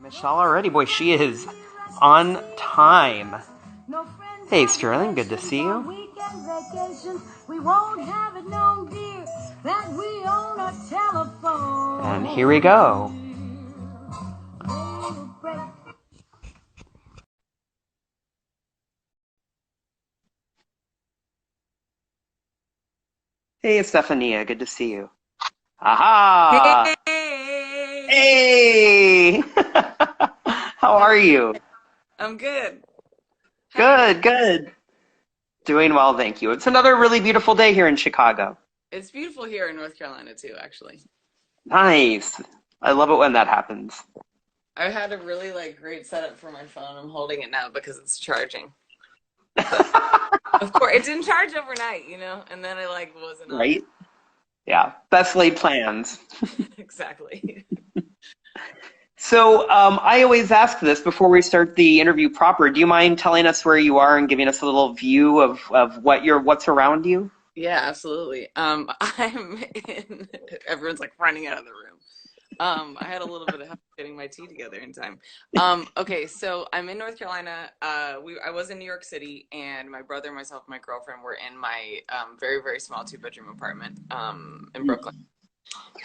Michelle already. Boy, she is on time. Hey, Sterling, good to see you. And here we go. Hey, Stephania, good to see you. Aha! Hey! Hey! How are you? I'm good. How are you? Good, good. Doing well, thank you. It's another really beautiful day here in Chicago. It's beautiful here in North Carolina too, actually. Nice. I love it when that happens. I had a really great setup for my phone. I'm holding it now because it's charging. But of course, it didn't charge overnight, and then I wasn't on it. Right? Yeah, best laid plans. Exactly. So I always ask this before we start the interview proper. Do you mind telling us where you are and giving us a little view of what's around you? Yeah, absolutely. I'm in. Everyone's running out of the room. I had a little bit of help getting my tea together in time. Okay, so I'm in North Carolina. I was in New York City, and my brother, myself, and my girlfriend were in my very, very small two-bedroom apartment in Brooklyn.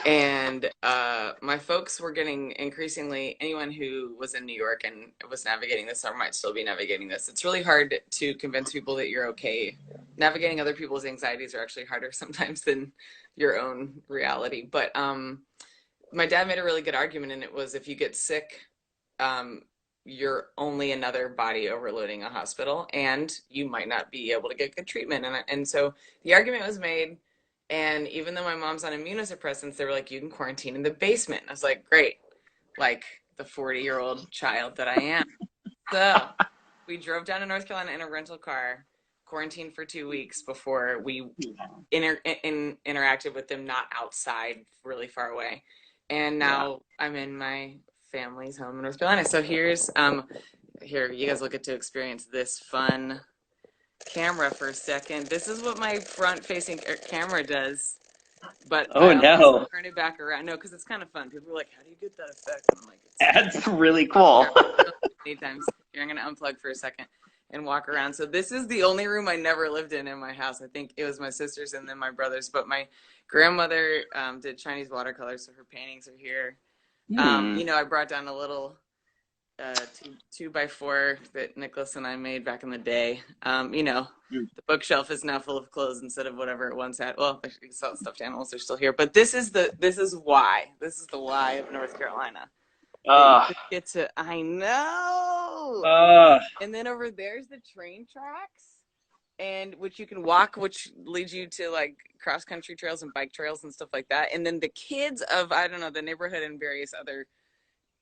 And my folks were getting increasingly, anyone who was in New York and was navigating this or might still be navigating this, it's really hard to convince people that you're okay. Navigating other people's anxieties are actually harder sometimes than your own reality. But my dad made a really good argument, and it was if you get sick, um, you're only another body overloading a hospital, and you might not be able to get good treatment. And so the argument was made. And even though my mom's on immunosuppressants, they were like, you can quarantine in the basement. And I was like, great, like the 40-year-old child that I am. So we drove down to North Carolina in a rental car, quarantined for 2 weeks before we interacted with them, not outside, really far away. And Yeah. now I'm in my family's home in North Carolina. So here you guys will get to experience this fun camera for a second. This is what my front-facing camera does, but Oh I always no, turn it back around. No, because it's kind of fun. People are like, "How do you get that effect?" And I'm like, that's really cool. many times. Here, I'm gonna unplug for a second and walk around. So this is the only room I never lived in my house. I think it was my sister's and then my brother's. But my grandmother did Chinese watercolors, so her paintings are here. Hmm. I brought down a little two by four that Nicholas and I made back in the day. The bookshelf is now full of clothes instead of whatever it once had. Well, stuffed animals are still here, but this is the why of North Carolina. That you Uh, just get to. I know. uh, And then over there's the train tracks, and which you can walk, which leads you to cross country trails and bike trails and stuff like that. And then the kids of I don't know the neighborhood and various other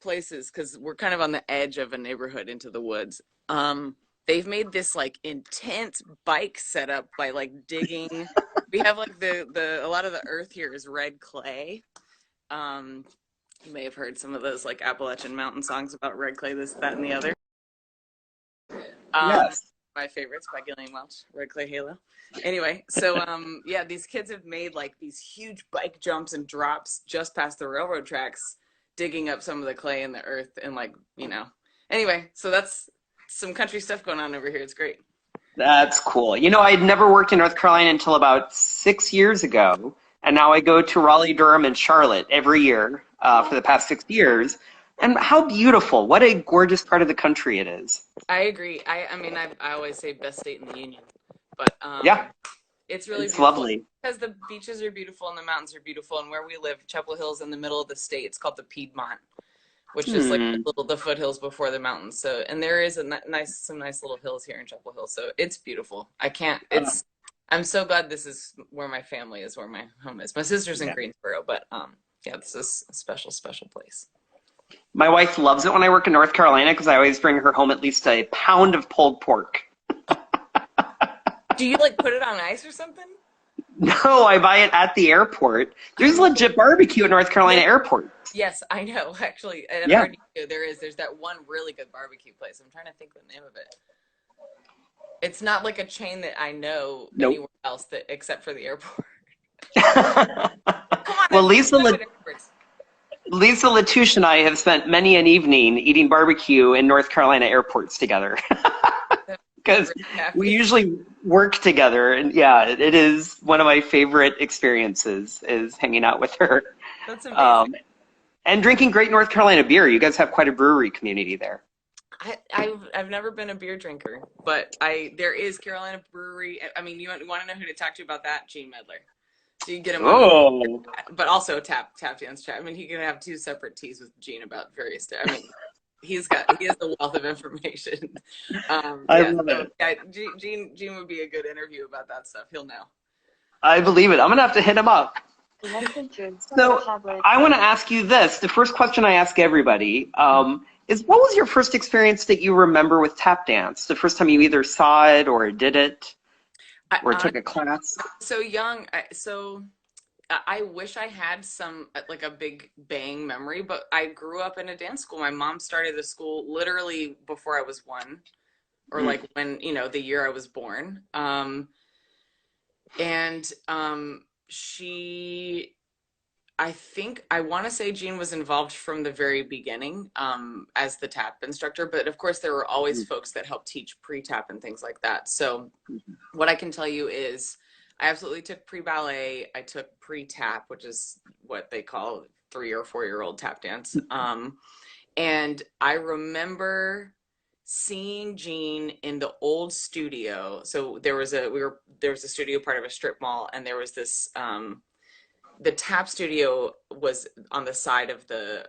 places because we're kind of on the edge of a neighborhood into the woods. They've made this intense bike setup by digging. We have the a lot of the earth here is red clay. Um, you may have heard some of those Appalachian mountain songs about red clay, this, that, and the other. Um, yes. my favorites by Gillian Welch, Red Clay Halo. Anyway, so yeah, these kids have made these huge bike jumps and drops just past the railroad tracks, digging up some of the clay in the earth and Anyway, so that's some country stuff going on over here. It's great. That's cool. I'd never worked in North Carolina until about 6 years ago, and now I go to Raleigh, Durham, and Charlotte every year for the past 6 years. And how beautiful! What a gorgeous part of the country it is. I agree. I mean, I always say best state in the union, but Yeah, it's really it's beautiful lovely. because the beaches are beautiful and the mountains are beautiful. And where we live, Chapel Hill's in the middle of the state. It's called the Piedmont, which is Hmm. the foothills before the mountains. So, and there is some nice little hills here in Chapel Hill. So it's beautiful. I can't. Oh, I'm so glad this is where my family is, where my home is. My sister's in yeah. Greensboro, but yeah, this is a special, special place. My wife loves it when I work in North Carolina because I always bring her home at least a pound of pulled pork. Do you put it on ice or something? No, I buy it at the airport. There's Oh, legit barbecue at North Carolina Airport. yes, I know. Actually, at Yeah. RDU, there's that one really good barbecue place. I'm trying to think the name of it. It's not like a chain that I know Nope. anywhere else except for the airport. Well, Come on, at there's least the good airports. Lisa Latouche and I have spent many an evening eating barbecue in North Carolina airports together because Really we happy. usually work together. And yeah, it is one of my favorite experiences is hanging out with her. That's amazing. Um, and drinking great North Carolina beer. You guys have quite a brewery community there. I've never been a beer drinker, but there is Carolina Brewery. I mean, you want to know who to talk to about that? Gene Medler. So you can get him on, Oh, but also tap dance chat. I mean, he can have two separate teas with Gene about various. I mean, he has a wealth of information. I Yeah, love so it. yeah, Gene would be a good interview about that stuff. He'll know. I believe it. I'm gonna have to hit him up. So I want to ask you this. The first question I ask everybody is, what was your first experience that you remember with tap dance? The first time you either saw it or did it or I took a class? so young. I wish I had some like a big bang memory, but I grew up in a dance school. My mom started the school literally before I was one, or Mm. like when, the year I was born. And she, I think, I want to say Jean was involved from the very beginning as the tap instructor, but of course there were always folks that helped teach pre-tap and things like that. So what I can tell you is I absolutely took pre-ballet. I took pre-tap, which is what they call 3 or 4 year old tap dance. And I remember seeing Jean in the old studio. So there was a studio part of a strip mall, and there was this the tap studio was on the side of the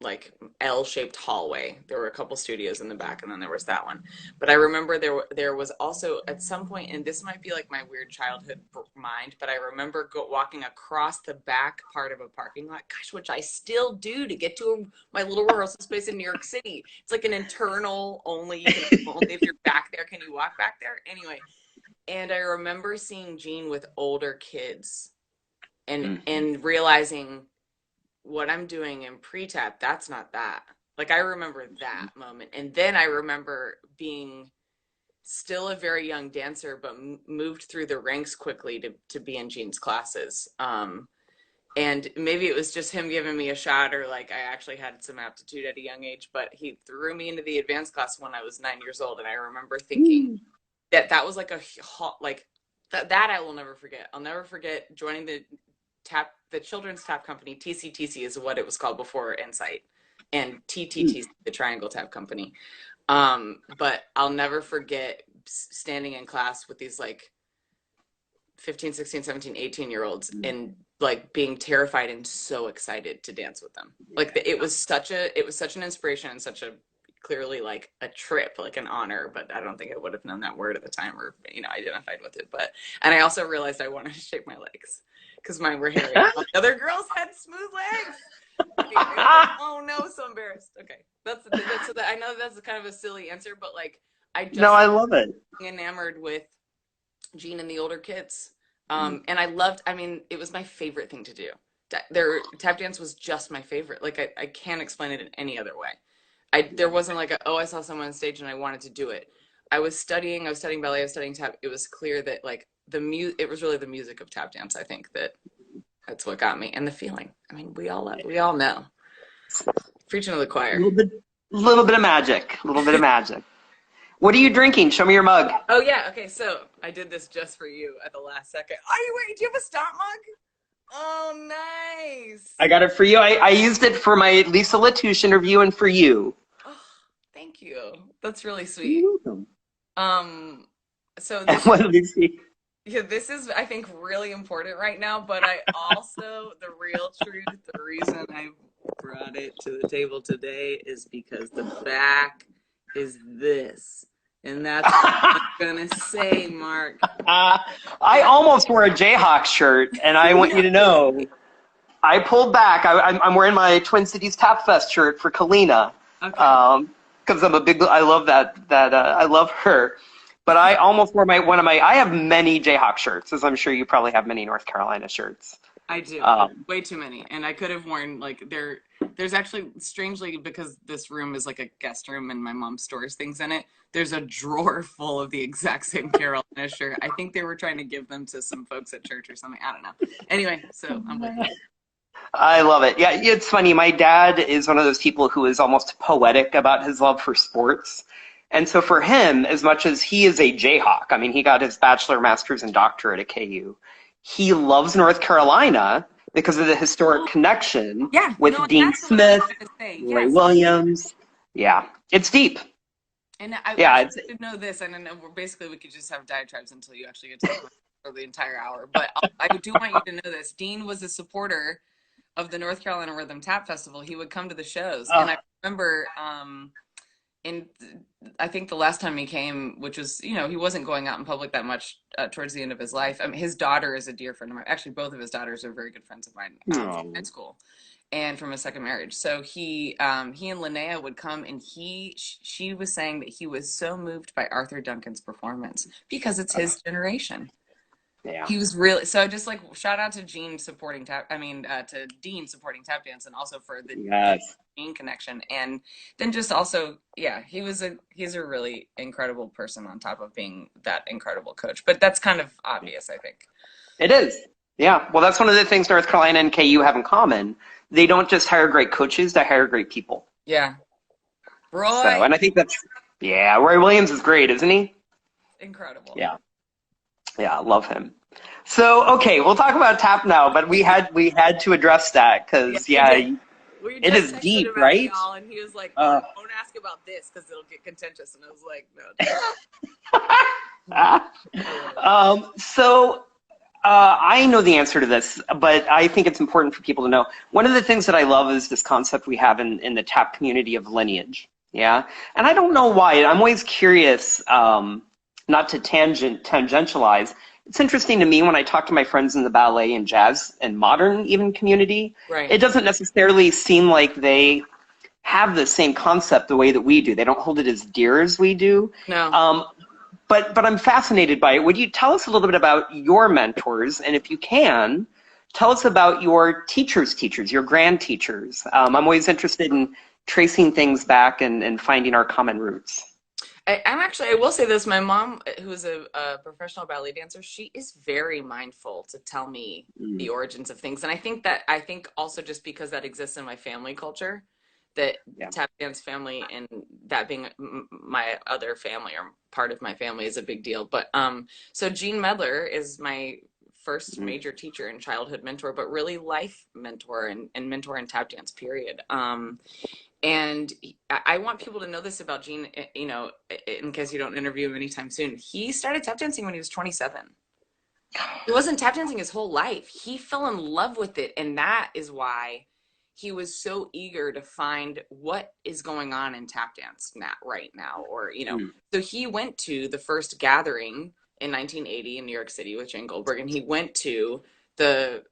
like L-shaped hallway. There were a couple studios in the back, and then there was that one. But I remember there was also at some point, and this might be like my weird childhood mind, but I remember walking across the back part of a parking lot, gosh, which I still do to get to my little rehearsal space in New York City. It's like an internal only if you're back there can you walk back there. Anyway, and I remember seeing Jean with older kids and realizing what I'm doing in pre-tap, that's not that. Like I remember that moment. And then I remember being still a very young dancer, but moved through the ranks quickly to be in Gene's classes. And maybe it was just him giving me a shot, or like I actually had some aptitude at a young age, but he threw me into the advanced class when I was 9 years old. And I remember thinking that was like like that I will never forget. I'll never forget joining the children's tap company. TCTC is what it was called before Insight, and TTTC, the Triangle Tap Company. But I'll never forget standing in class with these like 15, 16, 17, 18 year olds and like being terrified and so excited to dance with them. Like it was such an inspiration and such a clearly like a trip, like an honor, but I don't think I would have known that word at the time or, identified with it. And I also realized I wanted to shape my legs because mine were hairy. All the other girls had smooth legs. Oh no, so embarrassed. Okay. I know that's kind of a silly answer, but like I No, just I love it. enamored with Jean and the older kids. Mm. And I mean, it was my favorite thing to do. Tap dance was just my favorite. Like I can't explain it in any other way. There wasn't like I saw someone on stage and I wanted to do it. I was studying ballet, I was studying tap. It was clear that like it was really the music of tap dance. I think that's what got me, and the feeling. I mean, we all know. Preaching to the A choir. little bit of magic. A little bit of magic. What are you drinking? Show me your mug. Oh yeah, okay. So I did this just for you at the last second. Wait? Do you have a stomp mug? Oh, nice. I got it for you. I used it for my Lisa Latouche interview and for you. Oh, thank you. That's really sweet. You're welcome. So And what did you see? this is I think really important right now, but I also the real truth, the reason I brought it to the table today is because the back is this. And that's what I'm gonna say, Mark. I almost wore a Jayhawk shirt, and I want you to know, I pulled back. I'm wearing my Twin Cities Tap Fest shirt for Kalina, Okay. because I love I love her. But I almost wore I have many Jayhawk shirts, as I'm sure you probably have many North Carolina shirts. I do. Way too many. And I could have worn like there's actually strangely because this room is like a guest room and my mom stores things in it. There's a drawer full of the exact same Carolina shirt. I think they were trying to give them to some folks at church or something. I don't know. Anyway, so I'm with you. I love it. Yeah, it's funny. My dad is one of those people who is almost poetic about his love for sports. And so for him, as much as he is a Jayhawk, I mean, he got his bachelor, master's, and doctorate at KU. He loves North Carolina because of the historic connection Yeah, with no, Dean that's what I was Smith, going to say. Roy Yes. Williams. Yeah, it's deep. And I Yeah, actually it's did know this, and then we're basically we could just have diatribes until you actually get to the point for the entire hour. But I do want you to know this. Dean was a supporter of the North Carolina Rhythm Tap Festival. He would come to the shows, and I remember in I think the last time he came, which was, he wasn't going out in public that much towards the end of his life. I mean, his daughter is a dear friend of mine. Actually, both of his daughters are very good friends of mine from high school and from a second marriage. So he and Linnea would come, and she was saying that he was so moved by Arthur Duncan's performance because it's his generation. yeah. He was really, so just like shout out to Gene supporting tap. I mean, to Dean supporting tap dance, and also for the Yes. Gene connection, and then just also, yeah, he's a really incredible person on top of being that incredible coach. But that's kind of obvious, I think. It is. Yeah. Well, that's one of the things North Carolina and KU have in common. They don't just hire great coaches, they hire great people. Yeah, So, Roy, and I think yeah, Roy Williams is great, isn't he? incredible. Yeah. Yeah, I love him. So, okay, we'll talk about tap now, but we had to address that because We it just is texted deep, about it, right? y'all, and he was like, Uh, "Don't ask about this because it'll get contentious." And I was like, so I know the answer to this, but I think it's important for people to know. One of the things that I love is this concept we have in the tap community of lineage. Yeah. And I don't know why. I'm always curious, not to tangentialize. It's interesting to me when I talk to my friends in the ballet and jazz and modern even community, Right. it doesn't necessarily seem like they have the same concept the way that we do. They don't hold it as dear as we do. "No." But I'm fascinated by it. Would you tell us a little bit about your mentors? And if you can, tell us about your teachers' teachers, your grand teachers. I'm always interested in tracing things back and finding our common roots. I will say this. My mom, who's a professional ballet dancer, she is very mindful to tell me the origins of things. And I think also just because that exists in my family culture, that Yeah. tap dance family and that being my other family or part of my family is a big deal. But so Jean Medler is my first major teacher and childhood mentor, but really life mentor and mentor in tap dance, period. And I want people to know this about Gene, in case you don't interview him anytime soon. He started tap dancing when he was 27. He wasn't tap dancing his whole life. He fell in love with it. And that is why he was so eager to find what is going on in tap dance right now. So he went to the first gathering in 1980 in New York City with Jane Goldberg. And he went to the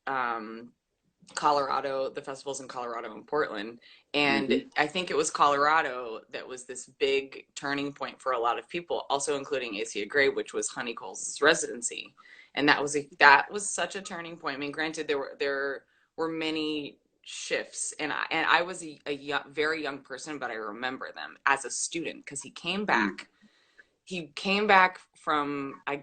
the festivals in Colorado and Portland. And I think it was Colorado that was this big turning point for a lot of people, also including ACA Gray, which was Honey Cole's residency. And that was such a turning point. I mean, granted, there were many shifts, and I was a very young person, but I remember them as a student because he came back. He came back from, I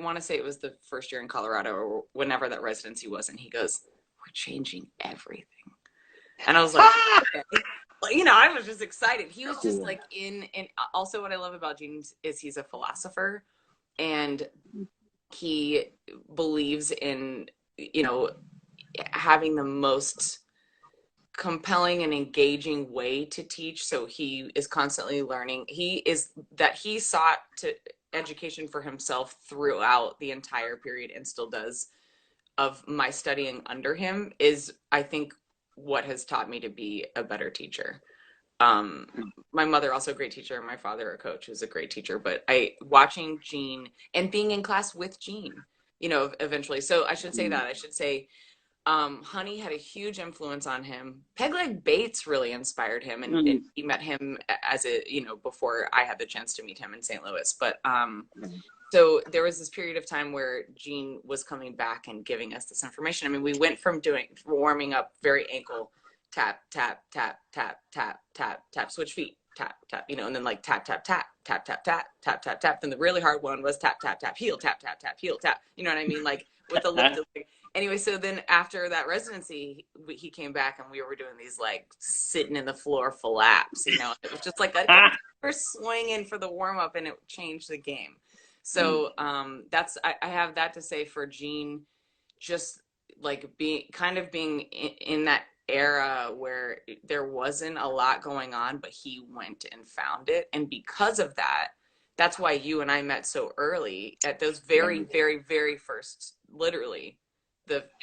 want to say it was the first year in Colorado or whenever that residency was, and he goes, "We're changing everything." And I was like, I was just excited. He was just like and also what I love about Gene is he's a philosopher, and he believes in, having the most compelling and engaging way to teach. So he is constantly learning. He sought to education for himself throughout the entire period and still does of my studying under him is, I think, what has taught me to be a better teacher. My mother also a great teacher, my father a coach who's a great teacher, but watching Gene and being in class with Gene, eventually. So I should say Honey had a huge influence on him. Pegleg Bates really inspired him, and he met him as before I had the chance to meet him in St. Louis. But so there was this period of time where Gene was coming back and giving us this information. I mean, we went from warming up very ankle tap, tap, tap, tap, tap, tap, tap, switch feet, tap, tap, and then like tap, tap, tap, tap, tap, tap, tap, tap, tap. Then the really hard one was tap, tap, tap, heel, tap, tap, tap, heel, tap. You know what I mean? Like with the lift. Anyway, so then after that residency, he came back and we were doing these like sitting in the floor flaps, you know. It was just like a we're swinging for the warm up, and it changed the game. So that's I have that to say for Gene, just like being in that era where there wasn't a lot going on, but he went and found it, and because of that, that's why you and I met so early at those very, very, very first, literally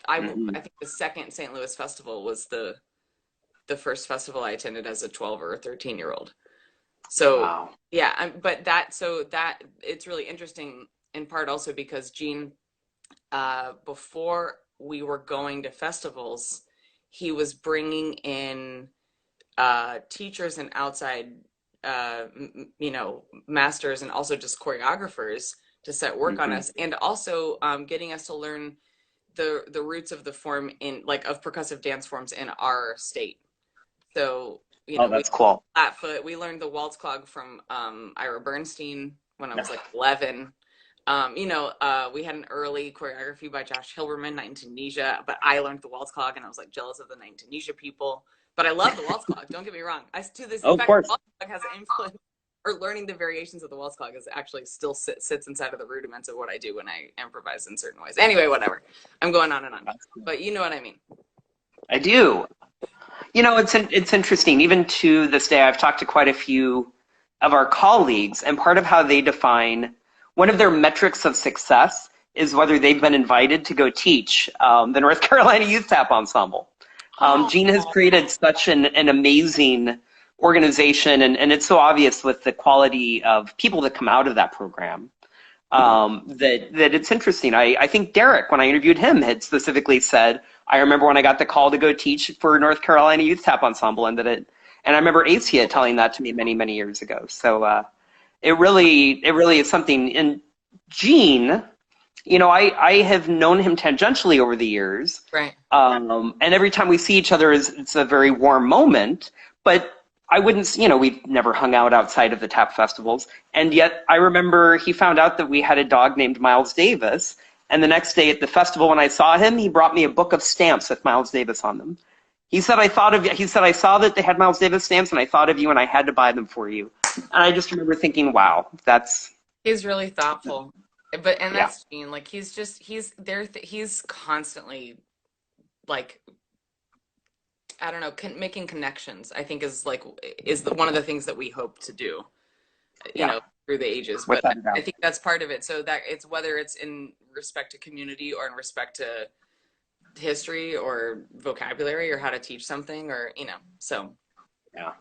I think the second St. Louis festival was the first festival I attended as a 12 or 13-year-old. So Wow. yeah, but that it's really interesting in part also because Gene, before we were going to festivals, he was bringing in teachers and outside, masters and also just choreographers to set work on us, and also getting us to learn the roots of the form in like of percussive dance forms in our state. So That's cool. Flatfoot. We learned the waltz clog from Ira Bernstein when I was like 11. We had an early choreography by Josh Hilberman, Night in Tunisia, but I learned the waltz clog and I was like jealous of the Night in Tunisia people. But I love the waltz clog. Don't get me wrong. In fact, the waltz clog has an influence, or learning the variations of the waltz clog is actually still sits inside of the rudiments of what I do when I improvise in certain ways. Anyway, whatever. I'm going on and on, but you know what I mean. I do. It's interesting. Even to this day, I've talked to quite a few of our colleagues, and part of how they define one of their metrics of success is whether they've been invited to go teach the North Carolina Youth Tap Ensemble. Gene has created such an amazing organization, and it's so obvious with the quality of people that come out of that program that it's interesting. I think Derek, when I interviewed him, had specifically said, I remember when I got the call to go teach for North Carolina Youth Tap Ensemble, and I remember Acia telling that to me many, many years ago. So it really is something. And Gene, I have known him tangentially over the years. Right. And every time we see each other, it's a very warm moment. But I wouldn't, we've never hung out outside of the tap festivals. And yet I remember he found out that we had a dog named Miles Davis. And the next day at the festival, when I saw him, he brought me a book of stamps with Miles Davis on them. He said, I saw that they had Miles Davis stamps, and I thought of you, and I had to buy them for you. And I just remember thinking, wow, he's really thoughtful. That's Gene. Like he's there. He's constantly like, I don't know, making connections. I think is one of the things that we hope to do. Through the ages, but I think that's part of it. So that it's whether it's in respect to community or in respect to history or vocabulary or how to teach something or so. Yeah.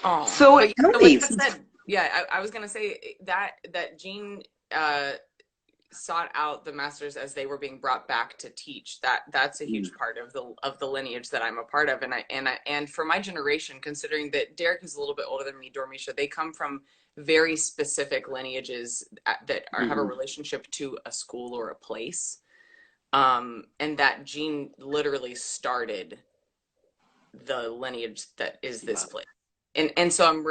Oh. So like I said, I was gonna say that Gene sought out the masters as they were being brought back to teach. That's a huge part of the lineage that I'm a part of, and for my generation, considering that Derek is a little bit older than me, Dormisha, they come from very specific lineages that have a relationship to a school or a place, and that Gene literally started the lineage that is this place, and so I'm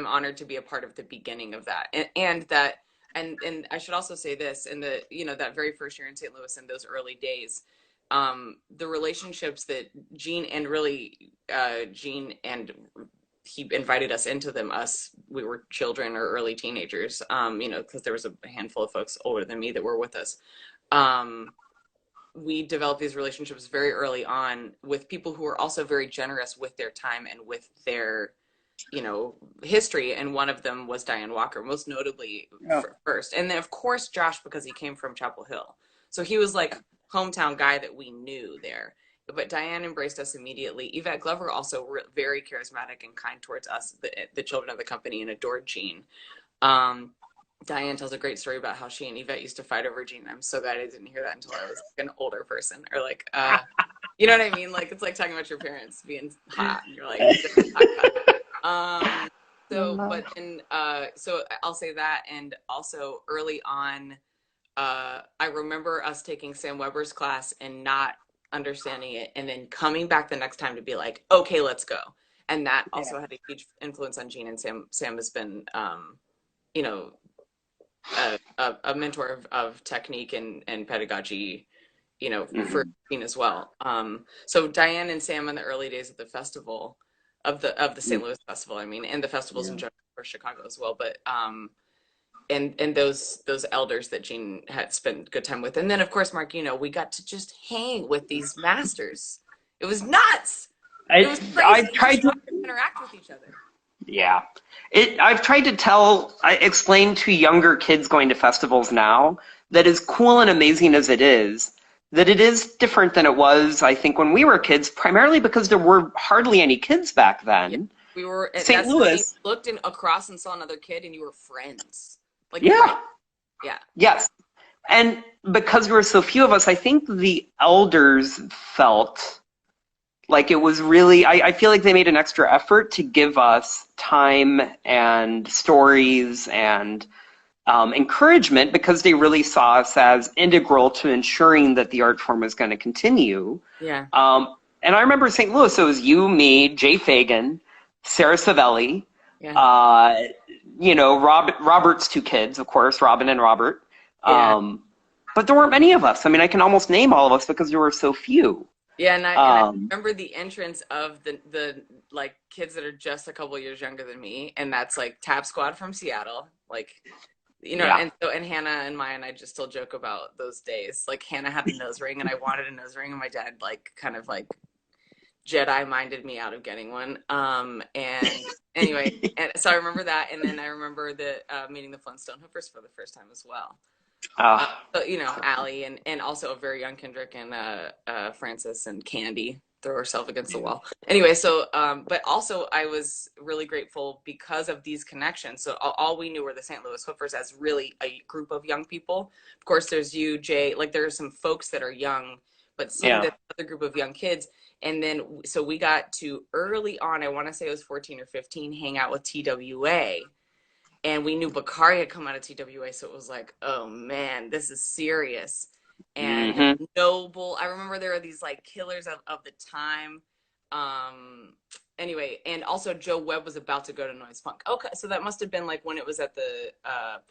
honored to be a part of the beginning of that, and that. And I should also say this, in that very first year in St. Louis in those early days, the relationships that Gene and he invited us into them, we were children or early teenagers, because there was a handful of folks older than me that were with us. We developed these relationships very early on with people who were also very generous with their time and with their history, and one of them was Diane Walker, most notably first, and then of course Josh, because he came from Chapel Hill, so he was like hometown guy that we knew there. But Diane embraced us immediately. Yvette Glover also very charismatic and kind towards us, the children of the company, and adored Gene. Diane tells a great story about how she and Yvette used to fight over Gene. I'm so glad I didn't hear that until I was like an older person, or like you know what I mean, like it's like talking about your parents being hot and you're like so I'll say that. And also early on, I remember us taking Sam Weber's class and not understanding it, and then coming back the next time to be like, okay, let's go. And that also had a huge influence on Gene. And Sam has been, a mentor of technique and pedagogy for Hmm. Gene as well. So Diane and Sam in the early days of the festival, of the St. Louis Festival, I mean, and the festivals in Yeah. general for Chicago as well, but and those elders that Gene had spent good time with. And then of course, Mark, we got to just hang with these masters. It was nuts. It was I crazy tried just to. watching them interact with each other. Yeah. I've tried to explain to younger kids going to festivals now that as cool and amazing as it is, that it is different than it was, I think, when we were kids, primarily because there were hardly any kids back Yeah. then. We were, St. that's the thing. Louis, You looked across and saw another kid and you were friends. Like friends. yeah, Yeah. yes. And because there were so few of us, I think the elders felt like it was really, I feel like they made an extra effort to give us time and stories and encouragement because they really saw us as integral to ensuring that the art form was going to continue. Yeah. And I remember St. Louis, so it was you, me, Jay Fagan, Sarah Savelli, Yeah. uh, Robert's two kids, of course, Robin and Robert. Yeah. But there weren't many of us. I mean, I can almost name all of us because there were so few. Yeah, and I Um, remember the entrance of the like kids that are just a couple years younger than me, and that's like Tap Squad from Seattle, like yeah. and Hannah and Maya and I just still joke about those days. Like Hannah had the nose ring, and I wanted a nose ring, and my dad like kind of like Jedi minded me out of getting one. And anyway, and so I remember that, and then I remember meeting the Flintstone Hoopers for the first time as well. Uh, So, Allie and also a very young Kendrick and Francis and Candy throw herself against the wall. Anyway, so but also I was really grateful because of these connections. So all we knew were the St. Louis Hoopers as really a group of young people. Of course, there's you, Jay. Like there are some folks that are young, but seeing yeah. this other group of young kids, and then so we got to early on. I want to say it was 14 or 15. Hang out with TWA and we knew Bakari had come out of TWA, so it was like, oh man, this is serious. And Hmm. Noble, I remember there were these like killers of the time. Um, anyway, and also Joe Webb was about to go to Noise Punk. Okay, so that must have been like when it was at the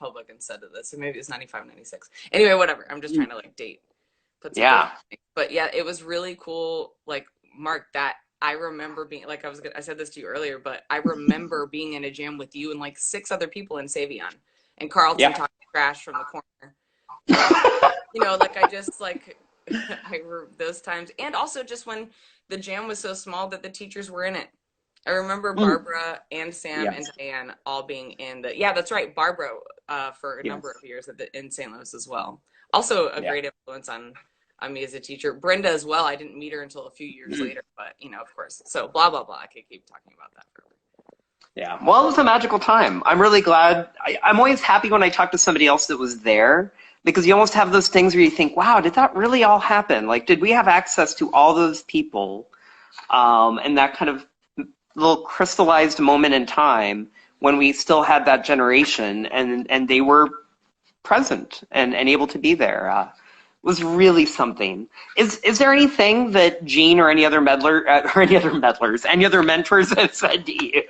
Public instead of this, so maybe it was 95, 96. Anyway, whatever. I'm just trying to like put some dates. Yeah. But yeah, it was really cool. Like Mark, that I remember being like I said this to you earlier, but I remember being in a jam with you and like six other people in Savion and Carlton Yeah. talking trash from the corner. Like I just like those times, and also just when the jam was so small that the teachers were in it. I remember Mm. Barbara and Sam and Yes. Diane all being in the. Yeah, that's right, Barbara for a number Yes. of years in St. Louis as well. Also a Yeah. great influence on me as a teacher. Brenda as well. I didn't meet her until a few years later, but of course. So blah blah blah. I could keep talking about that forever. Yeah. Well, it was a magical time. I'm really glad. I'm always happy when I talk to somebody else that was there because you almost have those things where you think, wow, did that really all happen? Like, did we have access to all those people and that kind of little crystallized moment in time when we still had that generation and they were present and able to be there? Was really something. Is there anything that Gene or any other or any other meddlers, any other mentors have said to you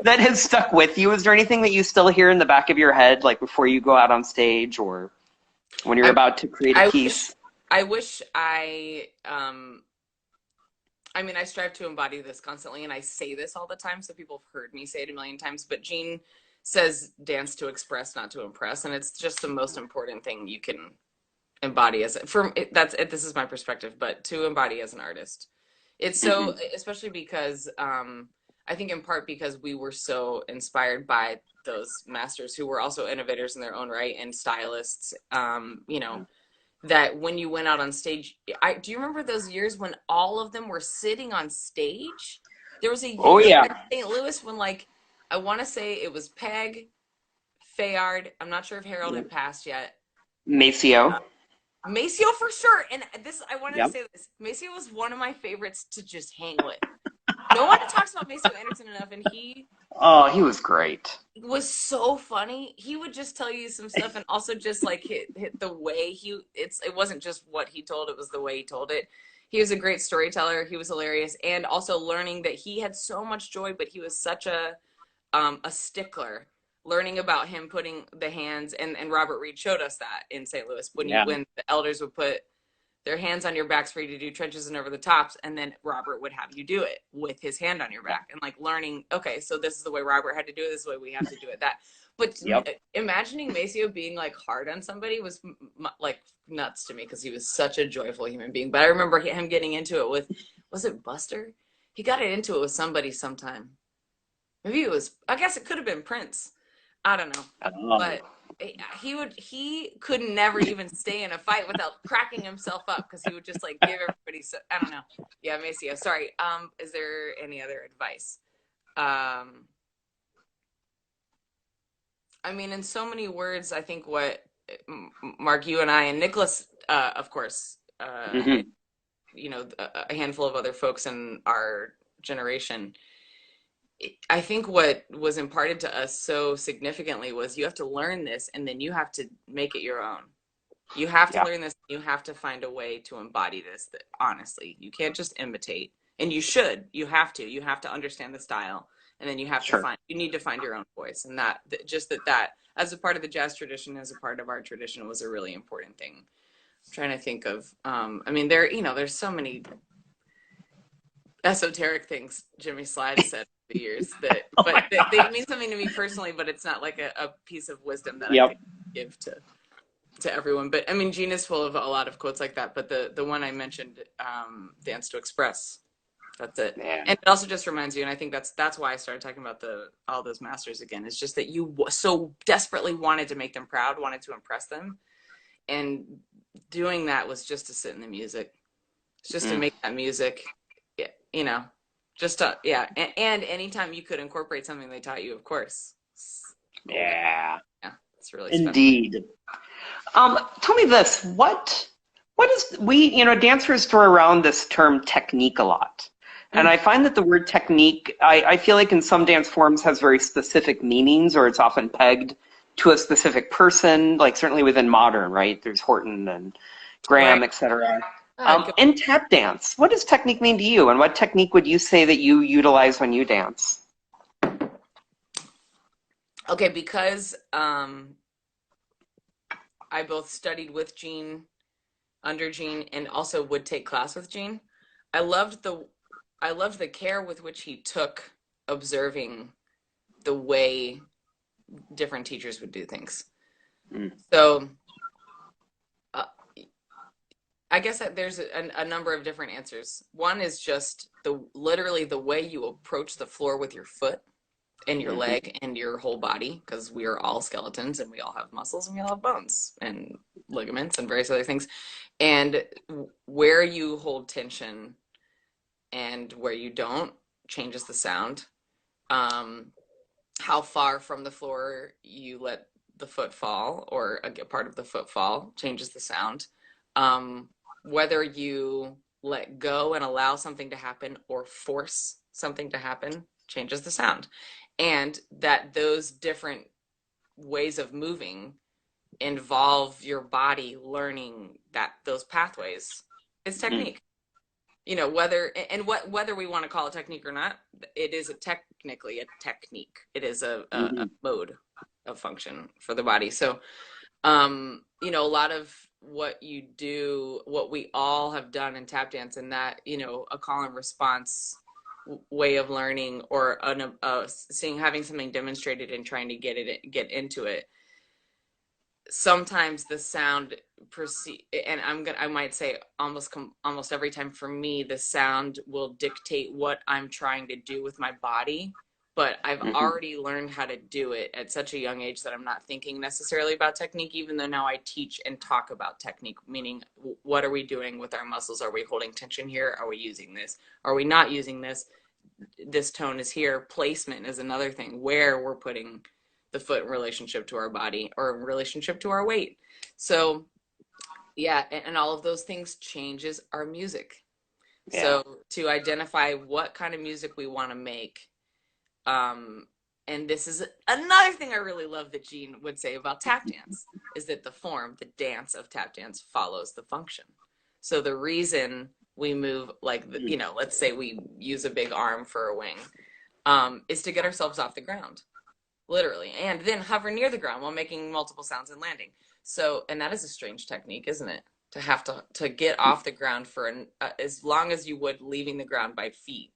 that has stuck with you? Is there anything that you still hear in the back of your head, like before you go out on stage or when you're I about to create a I wish piece? I wish I mean, I strive to embody this constantly, and I say this all the time, so people have heard me say it a million times. But Gene says, "Dance to express, not to impress," and it's just the most important thing you can embody this is my perspective, but to embody as an artist, it's so Hmm. especially because I think in part because we were so inspired by those masters who were also innovators in their own right and stylists. That when you went out on stage, do you remember those years when all of them were sitting on stage? There was a Oh year yeah, in St. Louis when like I want to say it was Peg, Fayard. I'm not sure if Harold had passed yet. Maceo. Maceo for sure. And I wanted to Yep. say this. Maceo was one of my favorites to just hang with. No one talks about Maceo Anderson enough, and he Oh, he was great. was so funny. He would just tell you some stuff, and also just like hit the way it wasn't just what he told, it was the way he told it. He was a great storyteller. He was hilarious, and also learning that he had so much joy, but he was such a stickler. Learning about him putting the hands and Robert Reed showed us that in St. Louis Yeah. when the elders would put their hands on your backs for you to do trenches and over the tops, and then Robert would have you do it with his hand on your back, and like learning, okay, so this is the way Robert had to do it, this is the way we have to do it. That, but Yep. imagining Maceo being like hard on somebody was like nuts to me because he was such a joyful human being. But I remember him getting into it with, was it Buster? He got into it with somebody sometime. Maybe it was, I guess it could have been Prince. I don't know, Oh. but he could never even stay in a fight without cracking himself up because he would just like give everybody, so I don't know. Yeah, Maceo, sorry. Is there any other advice? I mean, in so many words, I think what Mark, you and I, and Nicholas, of course, Hmm. you know, a handful of other folks in our generation, I think what was imparted to us so significantly was you have to learn this and then you have to make it your own. You have to Yeah, learn this. You have to find a way to embody this. That honestly, you can't just imitate. And you should. You have to. You have to understand the style, and then you have to sure. find. You need to find your own voice, and just that as a part of the jazz tradition, as a part of our tradition, was a really important thing. I'm trying to think of. I mean, there's so many esoteric things Jimmy Slides said over the years that, Oh but my they God. mean something to me personally. But it's not like a piece of wisdom that I Yep. could give to everyone. But I mean, Gene is full of a lot of quotes like that. But the one I mentioned, "Dance to Express," that's it. Man. And it also just reminds you, and I think that's why I started talking about all those masters again. It's just that you so desperately wanted to make them proud, wanted to impress them, and doing that was just to sit in the music. It's just to Mm. make that music, you know, just to, yeah. And anytime you could incorporate something they taught you, of course. Oh yeah, Yeah, yeah, it's really special. indeed. Tell me this, what is dancers throw around this term technique a lot. And Mm. I find that the word technique, I feel like in some dance forms has very specific meanings, or it's often pegged to a specific person, like certainly within modern, right? There's Horton and Right. Graham, etc. Good. In tap dance, what does technique mean to you? And what technique would you say that you utilize when you dance? Okay, because I both studied with Gene, under Gene, and also would take class with Gene. I loved the I loved the care with which he took observing the way different teachers would do things. Mm. So uh, I guess that there's a number of different answers. One is just literally the way you approach the floor with your foot and your Hmm. leg and your whole body, because we are all skeletons and we all have muscles and we all have bones and ligaments and various other things. And where you hold tension and where you don't changes the sound. Um, how far from the floor you let the foot fall or a part of the foot fall changes the sound. Um, whether you let go and allow something to happen or force something to happen changes the sound. And that those different ways of moving involve your body learning that those pathways is Mm. technique. Whether we want to call it technique or not, it is technically a technique. It is a Hmm. mode of function for the body. So a lot of what you do, what we all have done in tap dance, and that, a call and response way of learning, or having something demonstrated and trying to get into it. Sometimes the sound and I might say almost every time, for me the sound will dictate what I'm trying to do with my body, but I've Hmm. already learned how to do it at such a young age that I'm not thinking necessarily about technique, even though now I teach and talk about technique, meaning what are we doing with our muscles? Are we holding tension here? Are we using this? Are we not using this? This tone is here. Placement is another thing, where we're putting the foot in relationship to our body or in relationship to our weight. So yeah, and all of those things changes our music. Yeah. So to identify what kind of music we want to make, um, and this is another thing I really love that Gene would say about tap dance, is that the dance of tap dance follows the function. So the reason we move like, Mm. let's say we use a big arm for a wing, is to get ourselves off the ground, literally, and then hover near the ground while making multiple sounds and landing. So, and that is a strange technique, isn't it? to have to get off the ground for as long as you would leaving the ground by feet,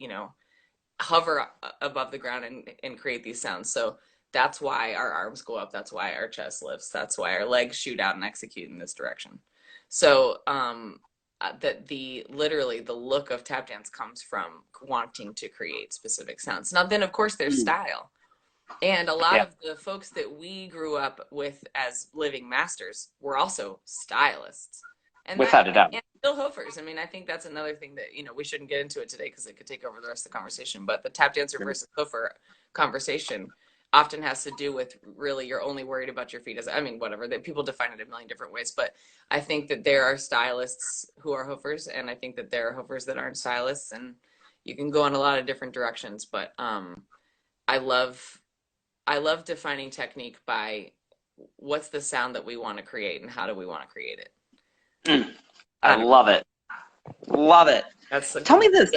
hover above the ground and create these sounds. So that's why our arms go up. That's why our chest lifts. That's why our legs shoot out and execute in this direction. So that literally the look of tap dance comes from wanting to create specific sounds. Now then, of course, there's style. And a lot of the folks that we grew up with as living masters were also stylists. Without a doubt. And still Hofers. I mean, I think that's another thing that, we shouldn't get into it today because it could take over the rest of the conversation. But the tap dancer versus Hofer conversation often has to do with really you're only worried about your feet. Whatever, that people define it a million different ways. But I think that there are stylists who are Hofers, and I think that there are Hofers that aren't stylists. And you can go in a lot of different directions. But I love defining technique by what's the sound that we want to create and how do we want to create it. I love it. Love it. Tell me this.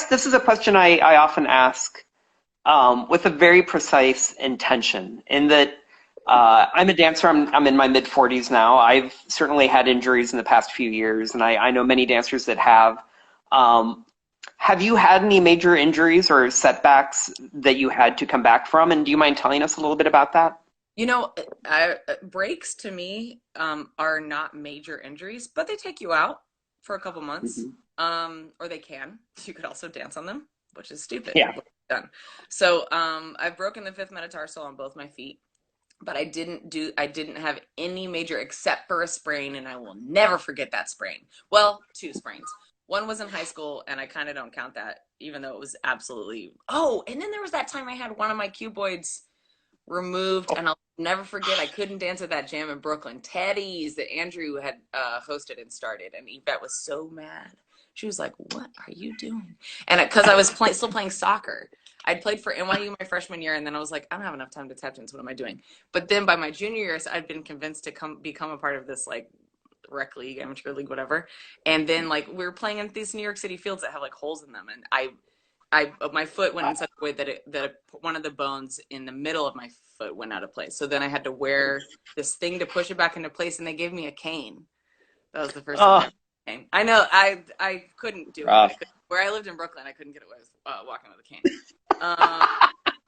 This is a question I often ask with a very precise intention, in that I'm a dancer. I'm in my mid-40s now. I've certainly had injuries in the past few years, and I know many dancers that have. Have you had any major injuries or setbacks that you had to come back from? And do you mind telling us a little bit about that? Breaks to me are not major injuries, but they take you out for a couple months, or they can. You could also dance on them, which is stupid. Yeah. Done. So I've broken the fifth metatarsal on both my feet, but I didn't have any major except for a sprain, and I will never forget that sprain. Well, two sprains. One was in high school, and I kind of don't count that, even though it was absolutely. Oh, and then there was that time I had one of my cuboids removed, and I'll never forget. I couldn't dance at that jam in Brooklyn, Teddy's, that Andrew had hosted and started, and Yvette was so mad. She was like, "What are you doing?" And because I was still playing soccer, I'd played for NYU my freshman year, and then I was like, "I don't have enough time to tap dance. What am I doing?" But then by my junior year, I'd been convinced to become a part of this rec league, amateur league, whatever. And then we were playing in these New York City fields that have holes in them, and my foot went in such a way that one of the bones in the middle of my foot went out of place. So then I had to wear this thing to push it back into place, and they gave me a cane. That was the first time I had a cane. I know, I couldn't do it. Where I lived in Brooklyn, I couldn't get away with walking with a cane.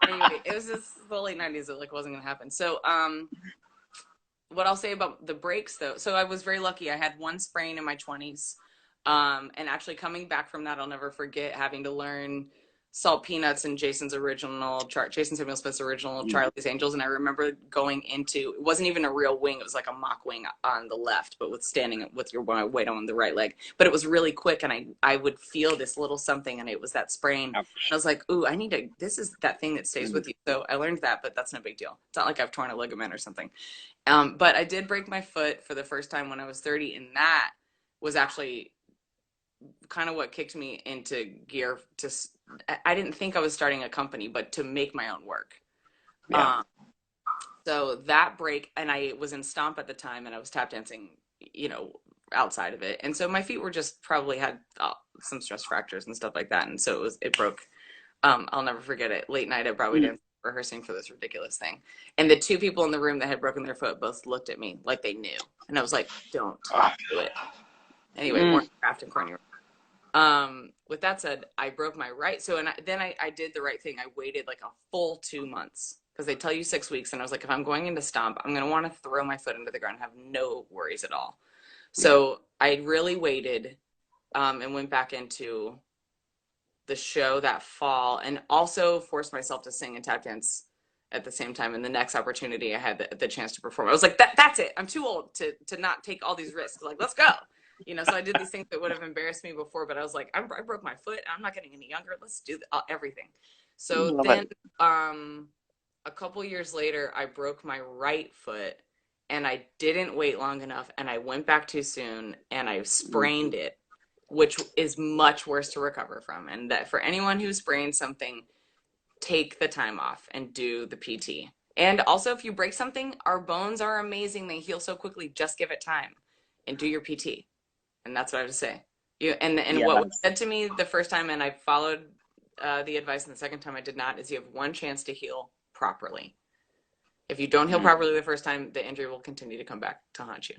Anyway, it was just the late 90s. It wasn't going to happen. So what I'll say about the breaks, though, so I was very lucky. I had one sprain in my 20s. And actually coming back from that, I'll never forget having to learn Salt Peanuts and Jason Samuel Smith's original Charlie's Angels. And I remember going into, it wasn't even a real wing. It was like a mock wing on the left, but standing with your weight on the right leg. But it was really quick, and I would feel this little something, and it was that sprain. And I was like, ooh, this is that thing that stays with you. So I learned that, but that's no big deal. It's not like I've torn a ligament or something. But I did break my foot for the first time when I was 30, and that was actually kind of what kicked me into gear. I didn't think I was starting a company, but to make my own work. Yeah. So that break, and I was in Stomp at the time, and I was tap dancing, outside of it. And so my feet were just probably had some stress fractures and stuff like that. And so it broke. I'll never forget it. Late night at Broadway Dance, rehearsing for this ridiculous thing. And the two people in the room that had broken their foot both looked at me like they knew. And I was like, don't do it. Anyway, Warren Craft and Courtney. With that said, I broke my right. So, then I did the right thing. I waited a full 2 months, because they tell you 6 weeks. And I was like, if I'm going into Stomp, I'm going to want to throw my foot into the ground and have no worries at all. So I really waited, and went back into the show that fall, and also forced myself to sing and tap dance at the same time. And the next opportunity I had the chance to perform, I was like, that's it. I'm too old to not take all these risks. Let's go. So I did these things that would have embarrassed me before, but I was like, I broke my foot. I'm not getting any younger. Let's do everything. So then a couple years later, I broke my right foot, and I didn't wait long enough, and I went back too soon, and I sprained it, which is much worse to recover from. And that for anyone who sprains something, take the time off and do the PT. And also, if you break something, our bones are amazing. They heal so quickly. Just give it time and do your PT. And that's what I have to say. What was said to me the first time, and I followed the advice, and the second time I did not, is you have one chance to heal properly. If you don't heal properly the first time, the injury will continue to come back to haunt you.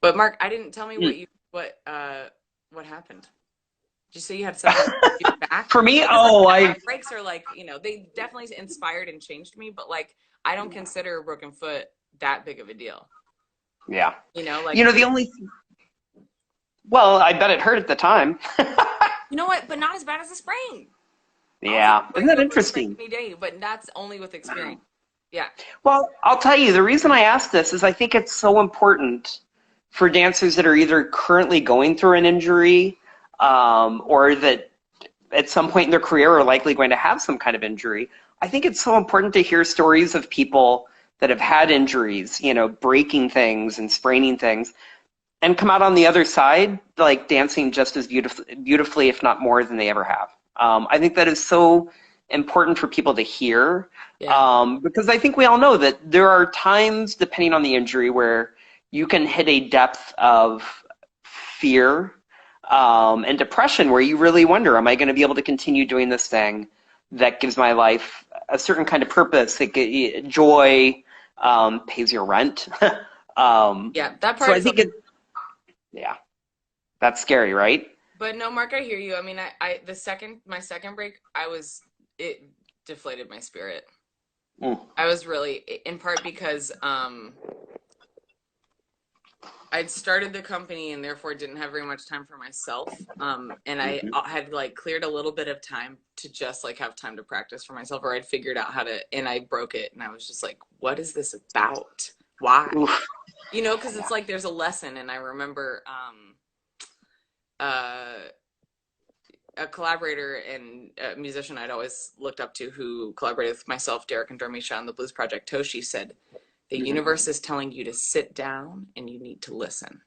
But Mark, I didn't tell me what happened. Did you say you had something to do back? For me, Because oh, like I my breaks are like, they definitely inspired and changed me, but like I don't consider a broken foot that big of a deal. yeah. Like The only well, I bet it hurt at the time. you know what? But not as bad as a sprain. I'll Yeah, isn't that go for a sprain interesting? any day, but that's only with experience. Yeah. Well, I'll tell you, the reason I ask this is I think it's so important for dancers that are either currently going through an injury, or that at some point in their career are likely going to have some kind of injury. I think it's so important to hear stories of people that have had injuries, breaking things and spraining things, and come out on the other side like dancing just as beautifully, if not more, than they ever have. I think that is so important for people to hear, Yeah. because I think we all know that there are times, depending on the injury, where you can hit a depth of fear, and depression where you really wonder, am I going to be able to continue doing this thing that gives my life a certain kind of purpose, joy, pays your rent? Yeah, that So part I is. think yeah, that's scary, right? But no, Mark, I hear you. I mean, my second break, it deflated my spirit. Mm. I was really, in part because I'd started the company and therefore didn't have very much time for myself. And I Mhm. had like cleared a little bit of time to just like have time to practice for myself, or I'd figured out how to, and I broke it. And I was just like, what is this about? Why? Oof. Because it's like there's a lesson. And I remember uh, a collaborator and a musician I'd always looked up to who collaborated with myself, Derek and Dorrance on the Blues Project, Toshi, said, the universe is telling you to sit down and you need to listen.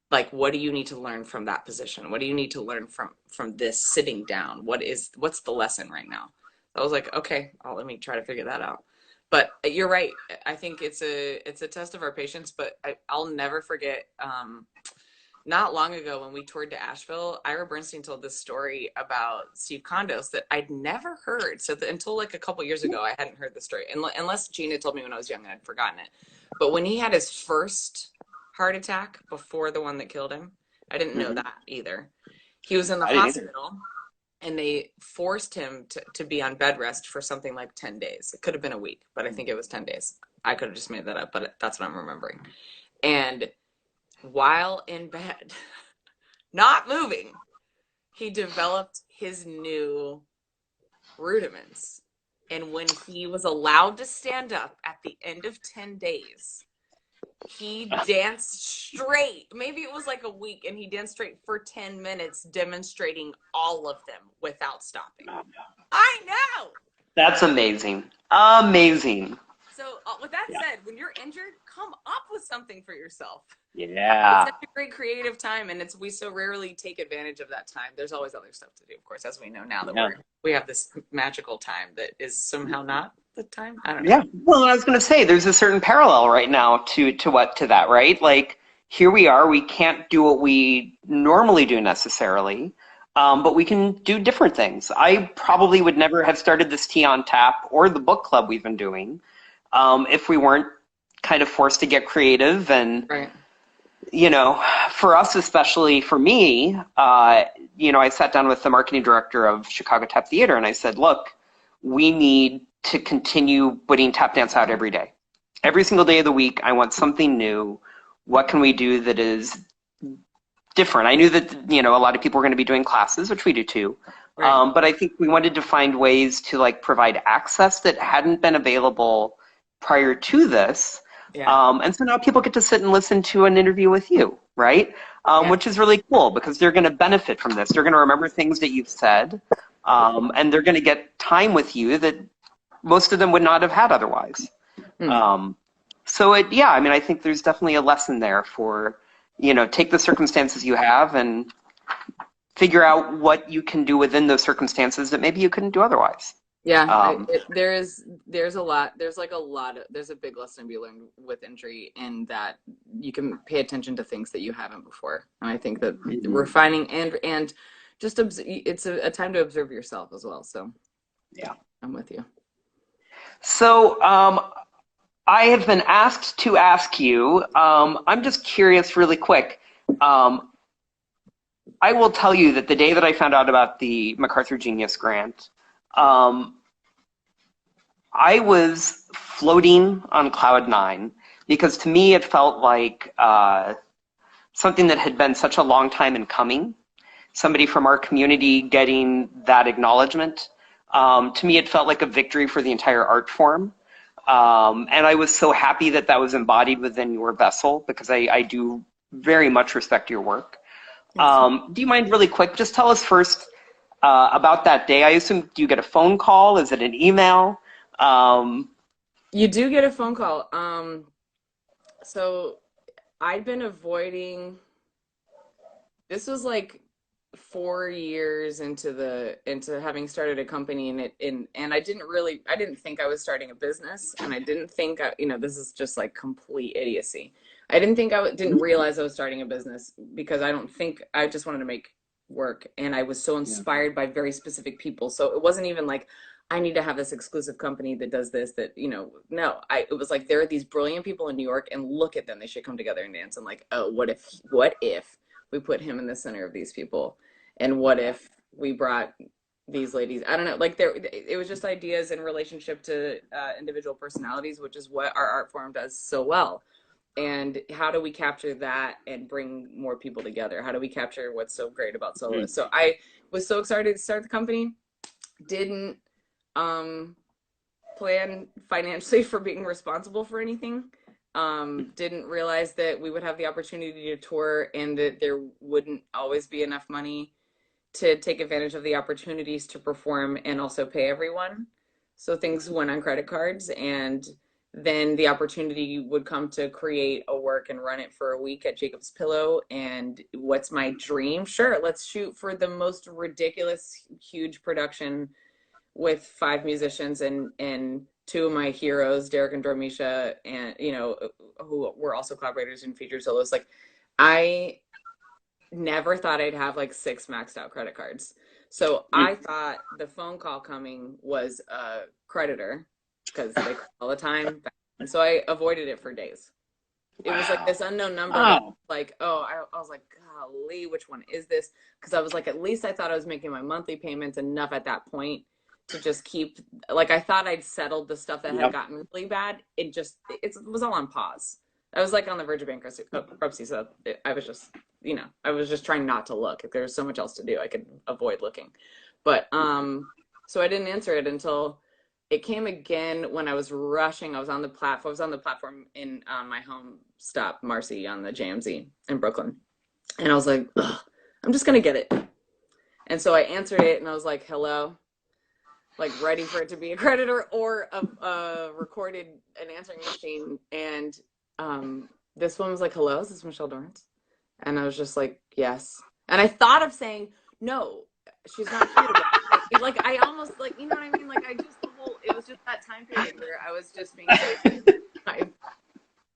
Like, what do you need to learn from that position? What do you need to learn from this sitting down? What's the lesson right now? I was like, okay, let me try to figure that out. But you're right. I think it's a test of our patience, but I'll never forget, not long ago when we toured to Asheville, Ira Bernstein told this story about Steve Condos that I'd never heard. So until like a couple years ago, I hadn't heard the story, unless Gina told me when I was young and I'd forgotten it. But when he had his first heart attack before the one that killed him, I didn't know that either. He was in the I didn't either. hospital and they forced him to be on bed rest for something like 10 days. It could have been a week, but I think it was 10 days. I could have just made that up, but that's what I'm remembering. And while in bed, not moving, he developed his new rudiments. And when he was allowed to stand up at the end of 10 days, he danced straight. Maybe it was like a week, and he danced straight for 10 minutes, demonstrating all of them without stopping. I know. That's amazing. Amazing. So with that said, when you're injured, come up with something for yourself. It's Yeah. such a great creative time, and we so rarely take advantage of that time. There's always other stuff to do, of course, as we know now that we have this magical time that is somehow not the time. I don't know. Yeah. Well, I was going to say there's a certain parallel right now to that, right? Like here we are, we can't do what we normally do necessarily, but we can do different things. I probably would never have started this Tea on Tap or the book club we've been doing, if we weren't kind of forced to get creative. And Right. For us, especially for me, I sat down with the marketing director of Chicago Tap Theater and I said, look, we need to continue putting tap dance out every day. Every single day of the week, I want something new. What can we do that is different? I knew that, a lot of people were going to be doing classes, which we do too. Right. But I think we wanted to find ways to provide access that hadn't been available prior to this. Yeah. And so now people get to sit and listen to an interview with you, right? Which is really cool because they're going to benefit from this. They're going to remember things that you've said, and they're going to get time with you that most of them would not have had otherwise. I think there's definitely a lesson there for, take the circumstances you have and figure out what you can do within those circumstances that maybe you couldn't do otherwise. Yeah, there's a lot. There's a big lesson to be learned with injury in that you can pay attention to things that you haven't before. And I think that refining and just it's a time to observe yourself as well. So yeah, I'm with you. So I have been asked to ask you. I'm just curious, really quick. Um, I will tell you that the day that I found out about the MacArthur Genius Grant, um, I was floating on cloud nine because to me it felt like something that had been such a long time in coming. Somebody from our community getting that acknowledgement. To me, it felt like a victory for the entire art form. And I was so happy that that was embodied within your vessel because I do very much respect your work. Thanks. Do you mind really quick, just tell us first about that day? I assume, do you get a phone call? Is it an email? Um, You do get a phone call. So I'd been avoiding. This was like 4 years into having started a company, and I didn't think I was starting a business, and I didn't think this is just like complete idiocy. I didn't think didn't realize I was starting a business because I just wanted to make work, and I was so inspired by very specific people. So it wasn't even like I need to have this exclusive company that does this, that, no, it was like there are these brilliant people in New York, and look at them, they should come together and dance. And like, oh, what if we put him in the center of these people? And what if we brought these ladies? I don't know, like it was just ideas in relationship to individual personalities, which is what our art form does so well. And how do we capture that and bring more people together? How do we capture what's so great about soloists? So I was so excited to start the company. Didn't plan financially for being responsible for anything. Didn't realize that we would have the opportunity to tour and that there wouldn't always be enough money to take advantage of the opportunities to perform and also pay everyone. So things went on credit cards, and then the opportunity would come to create a work and run it for a week at Jacob's Pillow. And what's my dream? Sure, let's shoot for the most ridiculous, huge production with 5 musicians and two of my heroes, Derek and Dormisha, and who were also collaborators and featured solos. Like, I never thought I'd have like 6 maxed out credit cards. So I thought the phone call coming was a creditor because they call all the time. And so I avoided it for days. It was like this unknown number. Like, oh, I was like, golly, which one is this? Because I was like, at least I thought I was making my monthly payments enough at that point to just keep, like, I thought I'd settled the stuff that had gotten really bad. It was all on pause. I was like on the verge of bankruptcy, so I was just, I was just trying not to look. If there was so much else to do, I could avoid looking. But so I didn't answer it until it came again when I was rushing. I was on the platform in my home stop, Marcy, on the JMZ in Brooklyn, and I was like, ugh, I'm just gonna get it. And so I answered it, and I was like, hello, like ready for it to be a creditor or a recorded an answering machine. And this one was like, hello, is this Michelle Dorrance? And I was just like, yes. And I thought of saying, no, she's not here today. Like, I almost, like, you know what I mean? Like, it was just that time period where I was just being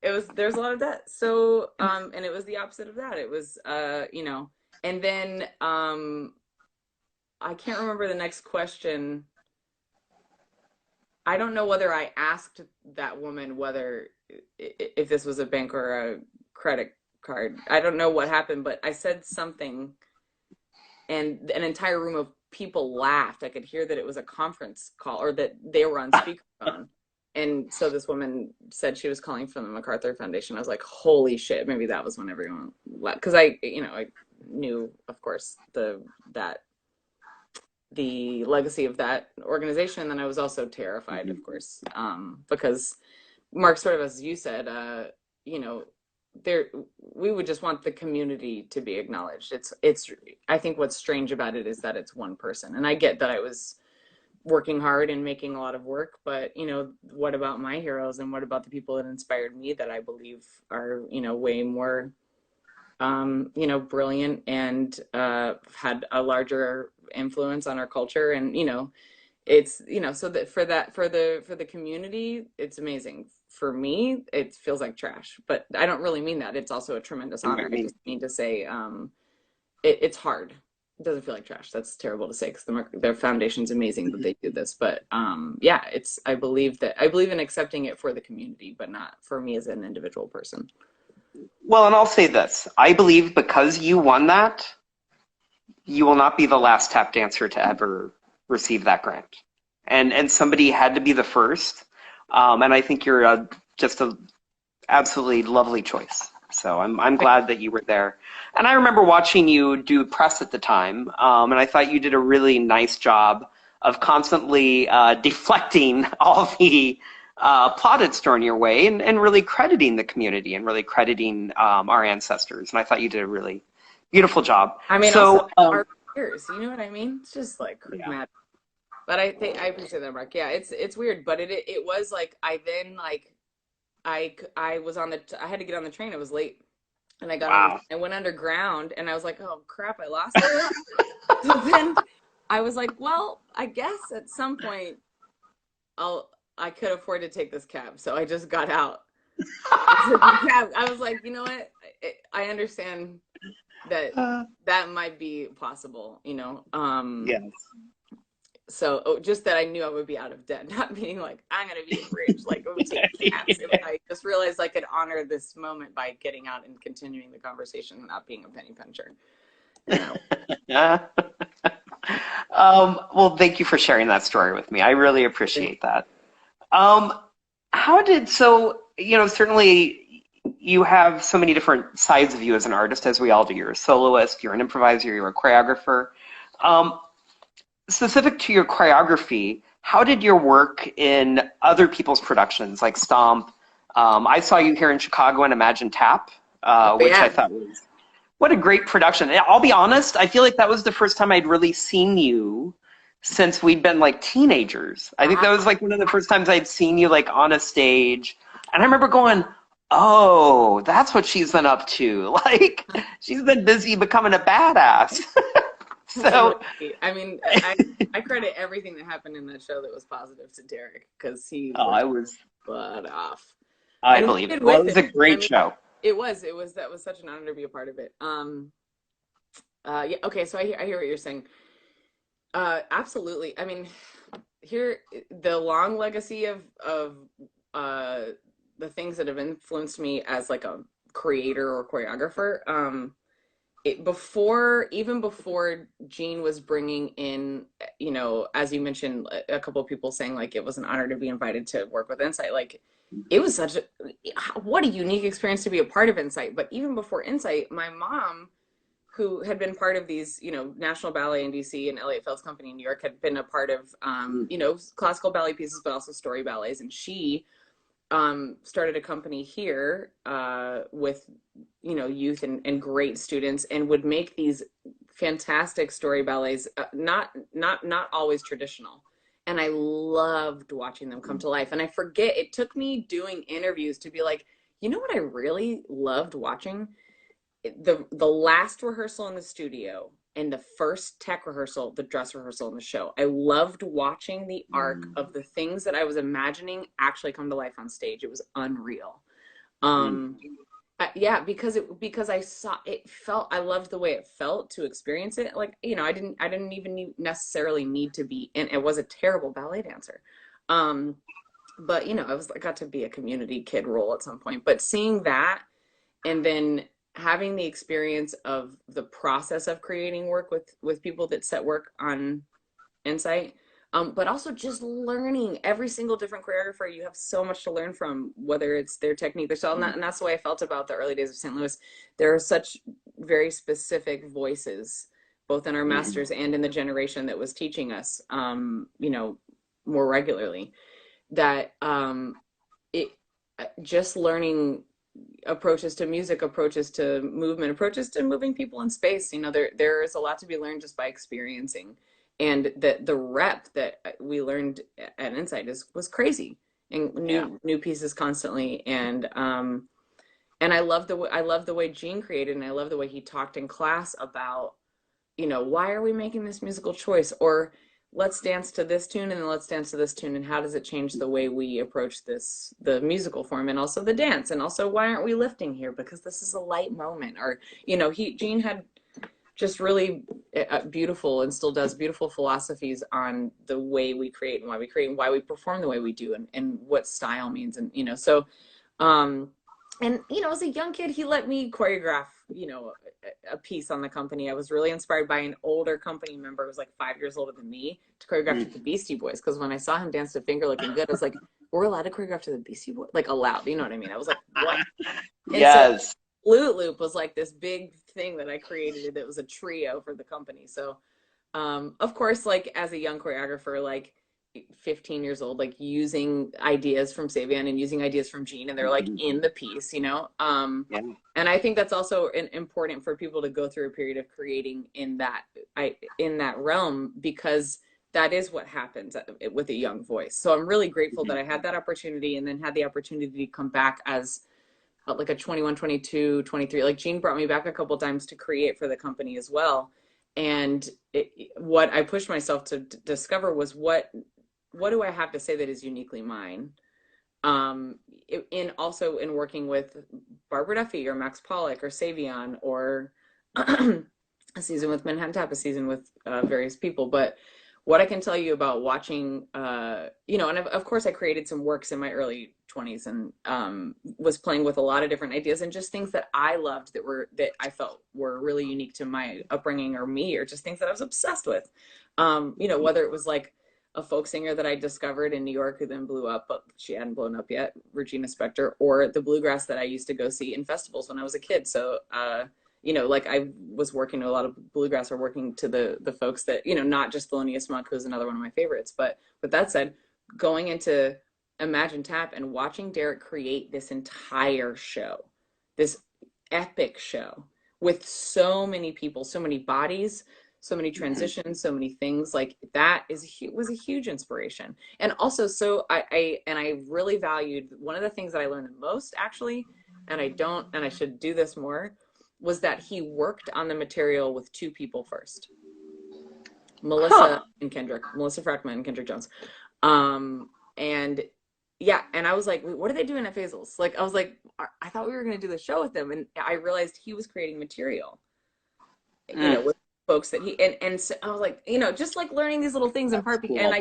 so, there's a lot of that. So, and it was the opposite of that. It was, and then I can't remember the next question. I don't know whether I asked that woman if this was a bank or a credit card. I don't know what happened, but I said something, and an entire room of people laughed. I could hear that it was a conference call or that they were on speakerphone. And so this woman said she was calling from the MacArthur Foundation. I was like, holy shit, maybe that was when everyone left. Because I knew, of course, the legacy of that organization. And I was also terrified, of course, because Mark, sort of as you said, we would just want the community to be acknowledged. I think what's strange about it is that it's one person, and I get that I was working hard and making a lot of work, but what about my heroes, and what about the people that inspired me that I believe are way more brilliant and had a larger influence on our culture. And it's so that for the community, it's amazing. For me, it feels like trash, but I don't really mean that. It's also a tremendous honor. I just need to say it's hard doesn't feel like trash. That's terrible to say because their foundation's amazing that they do this. But yeah, it's I believe in accepting it for the community, but not for me as an individual person. Well, and I'll say this. I believe because you won that, you will not be the last tap dancer to ever receive that grant. And somebody had to be the first. And I think you're just a absolutely lovely choice. So I'm glad that you were there. And I remember watching you do press at the time, and I thought you did a really nice job of constantly deflecting all the plaudits thrown your way and really crediting the community and really crediting our ancestors. And I thought you did a really beautiful job. I mean, So, also our peers, you know what I mean? It's just like yeah. mad. But I think I appreciate that, Mark. Yeah, it's weird, but it was like I then like I was on the I had to get on the train. It was late, and I got on. I went underground, and I was like, oh crap, I lost it. So then I was like, well, I guess at some point I could afford to take this cab, so I just got out. I was like, you know what? I understand that that might be possible, you know. Yes. So just that I knew I would be out of debt, not meaning like I'm gonna be rich, like go take cabs. I just realized I could honor this moment by getting out and continuing the conversation, and not being a penny pincher. You know? Well, thank you for sharing that story with me. I really appreciate that. Certainly you have so many different sides of you as an artist, as we all do. You're a soloist, you're an improviser, you're a choreographer. Specific to your choreography, how did your work in other people's productions, like Stomp? I saw you here in Chicago in Imagine Tap, which I thought was, what a great production. I'll be honest, I feel like that was the first time I'd really seen you since we'd been like teenagers. I think that was like one of the first times I'd seen you like on a stage. And I remember going, oh, that's what she's been up to. Like, she's been busy becoming a badass. So, I mean, I credit everything that happened in that show that was positive to Derek, because he was butt off. I believe it. Well, it was a great show. It was. That was such an honor to be a part of it. Yeah. Okay. So I hear what you're saying. Absolutely. I mean, here the long legacy of the things that have influenced me as like a creator or choreographer. Even before Gene was bringing in, you know, as you mentioned, a couple of people saying like it was an honor to be invited to work with Insight. Like, it was what a unique experience to be a part of Insight. But even before Insight, my mom, who had been part of these, you know, National Ballet in DC and Elliott Feld's company in New York, had been a part of, you know, classical ballet pieces, but also story ballets. And she started a company here with, you know, youth and great students, and would make these fantastic story ballets, not always traditional. And I loved watching them come to life. And I forget, it took me doing interviews to be like, you know what I really loved watching? The last rehearsal in the studio and the first tech rehearsal, the dress rehearsal in the show. I loved watching the arc of the things that I was imagining actually come to life on stage. It was unreal. Yeah, because I saw it, I loved the way it felt to experience it. Like, you know, I didn't even necessarily need to be, and it was a terrible ballet dancer. But you know, I got to be a community kid role at some point, but seeing that, and then having the experience of the process of creating work with people that set work on Insight, but also just learning every single different choreographer. You have so much to learn from, whether it's their technique, their style, and that's the way I felt about the early days of St. Louis. There are such very specific voices, both in our masters and in the generation that was teaching us, you know, more regularly, that it just learning approaches to music, approaches to movement, approaches to moving people in space. You know, there is a lot to be learned just by experiencing. And the rep that we learned at Insight was crazy, and new pieces constantly. And I love the way Gene created, and I love the way he talked in class about, you know, why are we making this musical choice, or let's dance to this tune and then let's dance to this tune, and how does it change the way we approach the musical form, and also the dance, and also why aren't we lifting here because this is a light moment, or, you know, Gene had just really beautiful and still does beautiful philosophies on the way we create and why we create and why we perform the way we do and what style means. And, so, um, and, as a young kid, he let me choreograph, a piece on the company. I was really inspired by an older company member who was like 5 years older than me to choreograph to the Beastie Boys. Because when I saw him dance to Finger Looking Good, I was like, we're allowed to choreograph to the Beastie Boys? Like allowed, you know what I mean? I was like, what? And Yes. so Flute Loop was like this big thing that I created that was a trio for the company. So, of course, like as a young choreographer, like 15 years old, like using ideas from Savion and using ideas from Gene, and they're like in the piece, Yeah. And I think that's also important for people to go through a period of creating in that realm, because that is what happens with a young voice. So I'm really grateful that I had that opportunity, and then had the opportunity to come back as like a 21, 22, 23. Like Gene brought me back a couple times to create for the company as well. And what I pushed myself to discover was what do I have to say that is uniquely mine? Also in working with Barbara Duffy or Max Pollock or Savion or a season with Manhattan Tap, a season with various people. But what I can tell you about watching, and of course I created some works in my early 20s and was playing with a lot of different ideas and just things that I loved that I felt were really unique to my upbringing or me, or just things that I was obsessed with. Whether it was like a folk singer that I discovered in New York who then blew up, but she hadn't blown up yet, Regina Spektor, or the bluegrass that I used to go see in festivals when I was a kid. So, like I was working to a lot of bluegrass, or working to the folks that, not just Thelonious Monk, who's another one of my favorites. But with that said, going into Imagine Tap and watching Derek create this entire show, this epic show with so many people, so many bodies, so many transitions, so many things, like that was a huge inspiration. And also, so I really valued, one of the things that I learned the most actually, and I should do this more, was that he worked on the material with two people first. Melissa Frackman and Kendrick Jones. And yeah, and I was like, what are they doing at Faisal's? Like, I was like, I thought we were going to do the show with them. And I realized he was creating material, with folks that and so I was like, just like learning these little things in part. Cool. And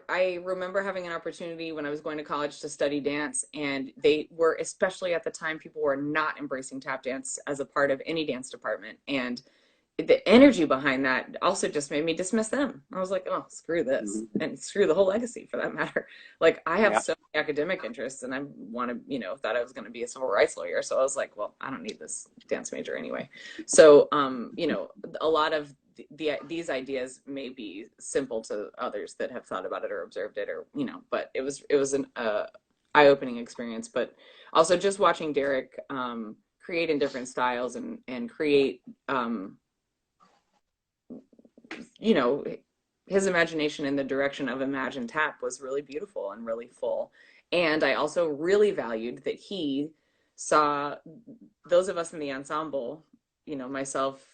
I remember having an opportunity when I was going to college to study dance, and they were, especially at the time, people were not embracing tap dance as a part of any dance department. And the energy behind that also just made me dismiss them. I was like, oh, screw this, and screw the whole legacy for that matter. Like, I have so many academic interests, and I want to, thought I was going to be a civil rights lawyer. So I was like, well, I don't need this dance major anyway. So, a lot of these ideas may be simple to others that have thought about it or observed it, or, but it was an eye-opening experience. But also just watching Derek create in different styles and create, his imagination in the direction of Imagine Tap was really beautiful and really full. And I also really valued that he saw those of us in the ensemble, myself,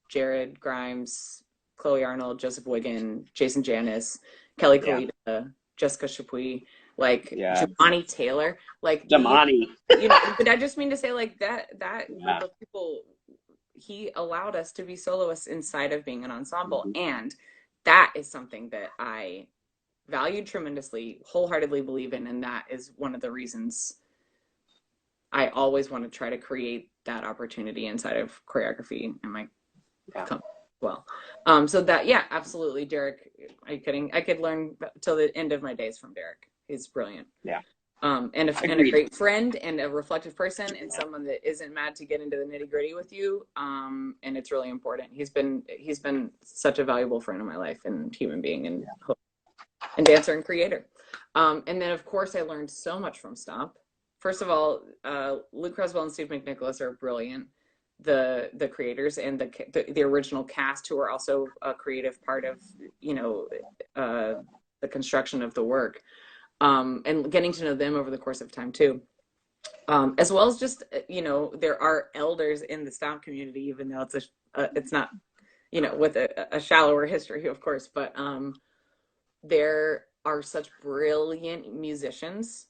Jared Grimes, Chloe Arnold, Joseph Wiggin, Jason Janis, Kelly Kalita, Jessica Chapuis, like Jamani Taylor, like Jamani. But I just mean to say, like, that group of people, he allowed us to be soloists inside of being an ensemble. And that is something that I valued tremendously, wholeheartedly believe in. And that is one of the reasons I always want to try to create that opportunity inside of choreography and my company as well. So that, absolutely. Derek, are you kidding? I could learn till the end of my days from Derek. He's brilliant. Yeah. And a great friend and a reflective person, and someone that isn't mad to get into the nitty gritty with you. And it's really important. He's been such a valuable friend in my life, and human being, and dancer and creator. And then of course I learned so much from Stomp. First of all, Luke Creswell and Steve McNicholas are brilliant. The creators and the original cast, who are also a creative part of, the construction of the work. And getting to know them over the course of time too, as well as just, there are elders in the Stomp community, even though it's not, with a shallower history, of course, but there are such brilliant musicians,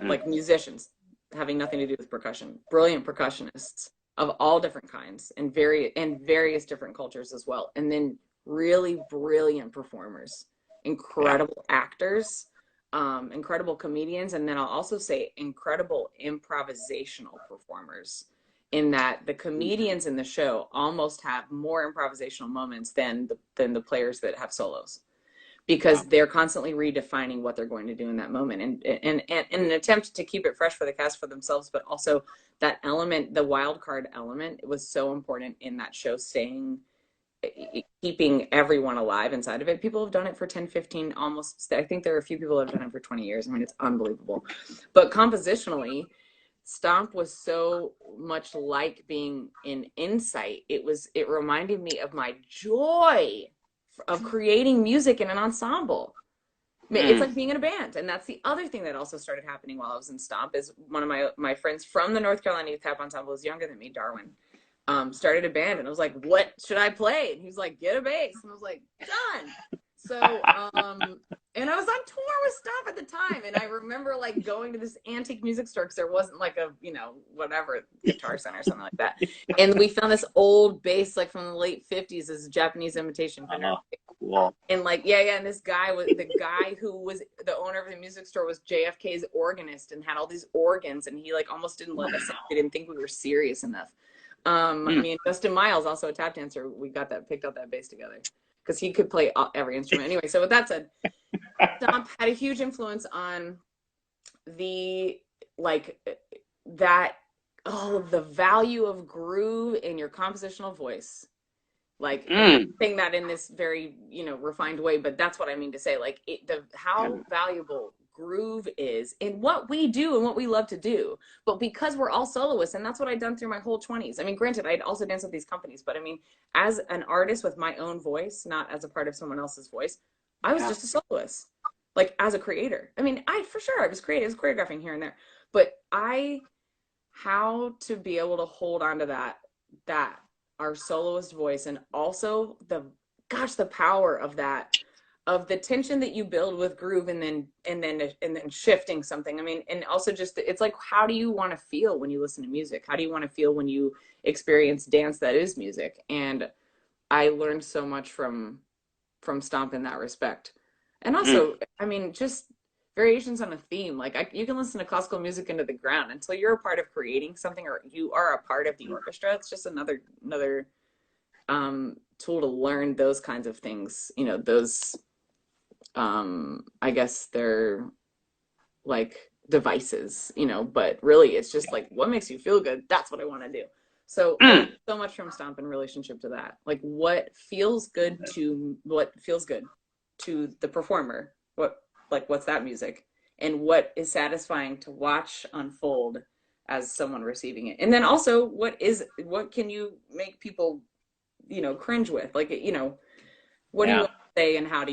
like musicians having nothing to do with percussion, brilliant percussionists of all different kinds and various different cultures as well. And then really brilliant performers, Yeah. incredible actors, incredible comedians, and then I'll also say incredible improvisational performers. In that the comedians in the show almost have more improvisational moments than the players that have solos, Yeah. because they're constantly redefining what they're going to do in that moment, and in an attempt to keep it fresh for the cast, for themselves, but also that element, the wild card element, was so important in that show, staying, keeping everyone alive inside of it. People have done it for 10, 15, almost, I think there are a few people that have done it for 20 years. I mean, it's unbelievable. But compositionally, Stomp was so much like being in Insight. It reminded me of my joy of creating music in an ensemble. It's Mm. like being in a band. And that's the other thing that also started happening while I was in Stomp, is one of my friends from the North Carolina Youth Tap Ensemble, is younger than me, Darwin, started a band, and I was like, what should I play? And he was like, get a bass. And I was like, done. So, and I was on tour with Stomp at the time. And I remember like going to this antique music store, because there wasn't like a, whatever, Guitar Center or something like that. And we found this old bass, like from the late 50s, as a Japanese imitation Fender. Cool. And like, yeah. And this guy was the guy who was the owner of the music store, was JFK's organist, and had all these organs. And he like almost didn't let us in. He didn't think we were serious enough. Me and Justin Miles, also a tap dancer, we picked up that bass together, because he could play every instrument. Anyway, so with that said, Stomp had a huge influence on the, like, that, the value of groove in your compositional voice. Like, saying that in this very, refined way, but that's what I mean to say. Like, how valuable groove is in what we do and what we love to do. But because we're all soloists, and that's what I'd done through my whole 20s. I mean, granted, I'd also danced with these companies, but I mean, as an artist with my own voice, not as a part of someone else's voice, I was just a soloist. Like, as a creator. I mean, I was choreographing here and there, but how to be able to hold on to that our soloist voice, and also the power of that, of the tension that you build with groove, and then shifting something. I mean, and also just, it's like, how do you want to feel when you listen to music? How do you want to feel when you experience dance that is music? And I learned so much from Stomp in that respect. And also, I mean, just variations on a theme. Like, you can listen to classical music into the ground until you're a part of creating something, or you are a part of the orchestra. It's just another tool to learn those kinds of things. Those, I guess they're like devices, but really it's just like, what makes you feel good? That's what I want to do. So I learned so much from Stomp in relationship to that. Like, what feels good to the performer? What's that music? And what is satisfying to watch unfold as someone receiving it? And then also, what can you make people, cringe with? Like, what do you want to say, and how do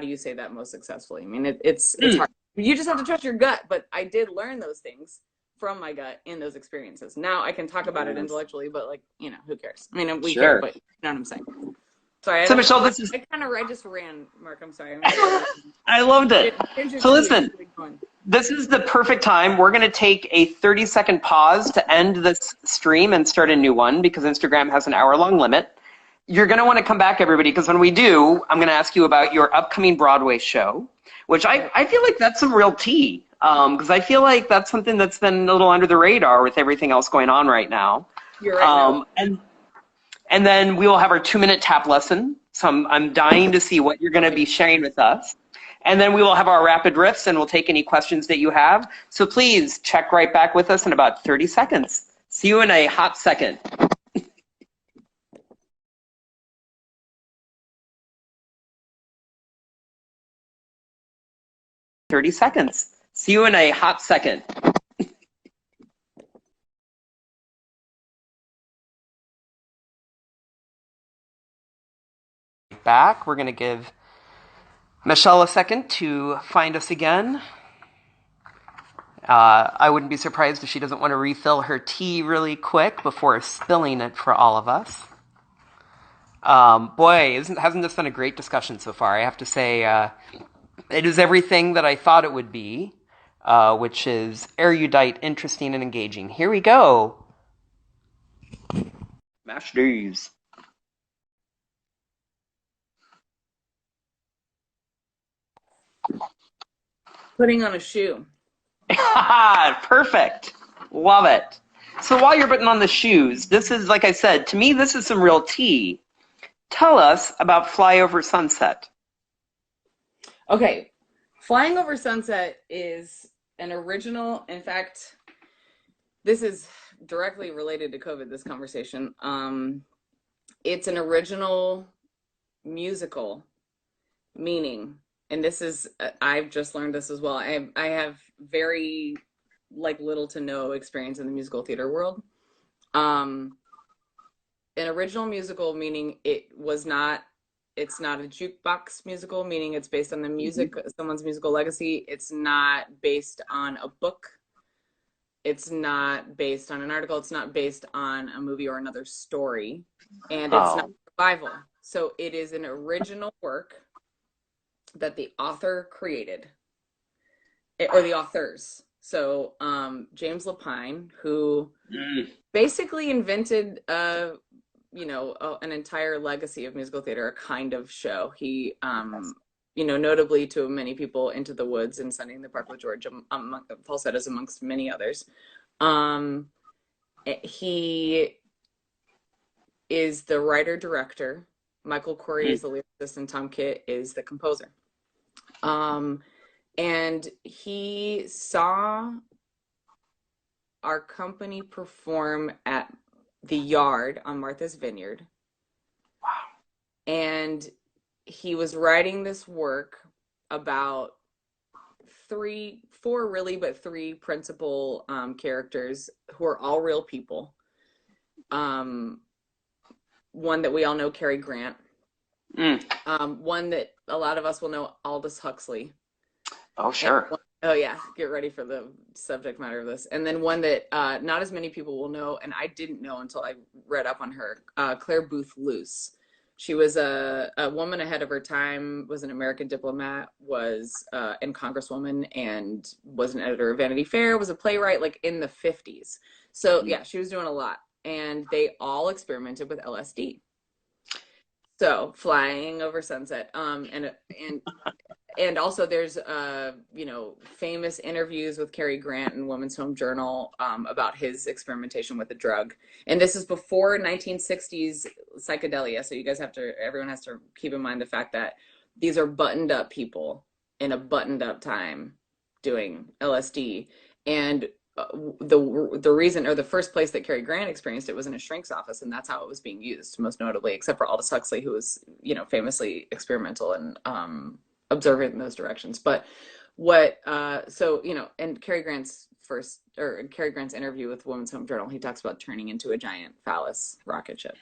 you say that most successfully? I mean, it's hard. You just have to trust your gut. But I did learn those things from my gut in those experiences. Now I can talk about it intellectually, but like, who cares? I mean, we care, but you know what I'm saying. Sorry, So Michelle, I just ran, Mark. I'm sorry. I loved it. So listen, this is the perfect time. We're going to take a 30-second pause to end this stream and start a new one, because Instagram has an hour-long limit. You're going to want to come back, everybody, because when we do, I'm going to ask you about your upcoming Broadway show, which I feel like that's some real tea, because I feel like that's something that's been a little under the radar with everything else going on right now. You're right. And then we will have our 2-minute tap lesson. So I'm dying to see what you're going to be sharing with us. And then we will have our rapid riffs, and we'll take any questions that you have. So please check right back with us in about 30 seconds. See you in a hot second. 30 seconds. See you in a hot second. Back. We're going to give Michelle a second to find us again. I wouldn't be surprised if she doesn't want to refill her tea really quick before spilling it for all of us. Boy, hasn't this been a great discussion so far? I have to say, it is everything that I thought it would be, which is erudite, interesting, and engaging. Here we go. Mashed D's. Putting on a shoe. Perfect. Love it. So while you're putting on the shoes, this is, like I said, to me, this is some real tea. Tell us about Fly Over Sunset. Okay, Flying Over Sunset is an original. In fact, this is directly related to COVID, this conversation. It's an original musical, meaning, and this is, I've just learned this as well. I have very like little to no experience in the musical theater world. Um, an original musical, meaning it's not a jukebox musical, meaning it's based on the music, someone's musical legacy. It's not based on a book. It's not based on an article. It's not based on a movie or another story. And it's not Oh, revival. So it is an original work that the author created, or the authors. So James Lapine, who mm, basically invented an entire legacy of musical theater, a kind of show. He notably to many people, Into the Woods and Sunday in the Park with George, falsettos amongst many others. Um, he is the writer director. Michael Corey mm. is the lyricist, and Tom Kitt is the composer. And he saw our company perform at the Yard on Martha's Vineyard. Wow. And he was writing this work about four really, but three principal characters who are all real people. One that we all know, Cary Grant. Mm. One that a lot of us will know, Aldous Huxley. Oh, sure. Oh yeah, get ready for the subject matter of this. And then one that not as many people will know, and I didn't know until I read up on her, Claire Booth Luce. She was a woman ahead of her time, was an American diplomat, was and congresswoman, and was an editor of Vanity Fair, was a playwright, like in the 50s. So yeah, she was doing a lot. And they all experimented with LSD. So Flying Over Sunset, and also there's famous interviews with Cary Grant in Women's Home Journal about his experimentation with the drug. And this is before 1960s psychedelia, so everyone has to keep in mind the fact that these are buttoned up people in a buttoned up time doing LSD. And the reason, or the first place that Cary Grant experienced it was in a shrink's office, and that's how it was being used, most notably, except for Aldous Huxley, who was famously experimental and observant in those directions. But and Cary Grant's interview with Women's Home Journal, he talks about turning into a giant phallus rocket ship.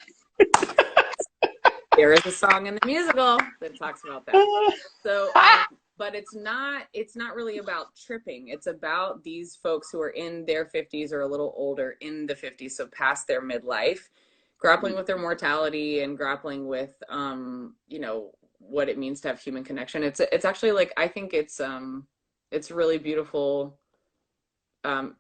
There is a song in the musical that talks about that. So but it's not really about tripping. It's about these folks who are in their 50s or a little older, in the 50s, so past their midlife, grappling with their mortality and grappling with what it means to have human connection. It's actually, like, I think it's really beautiful, kind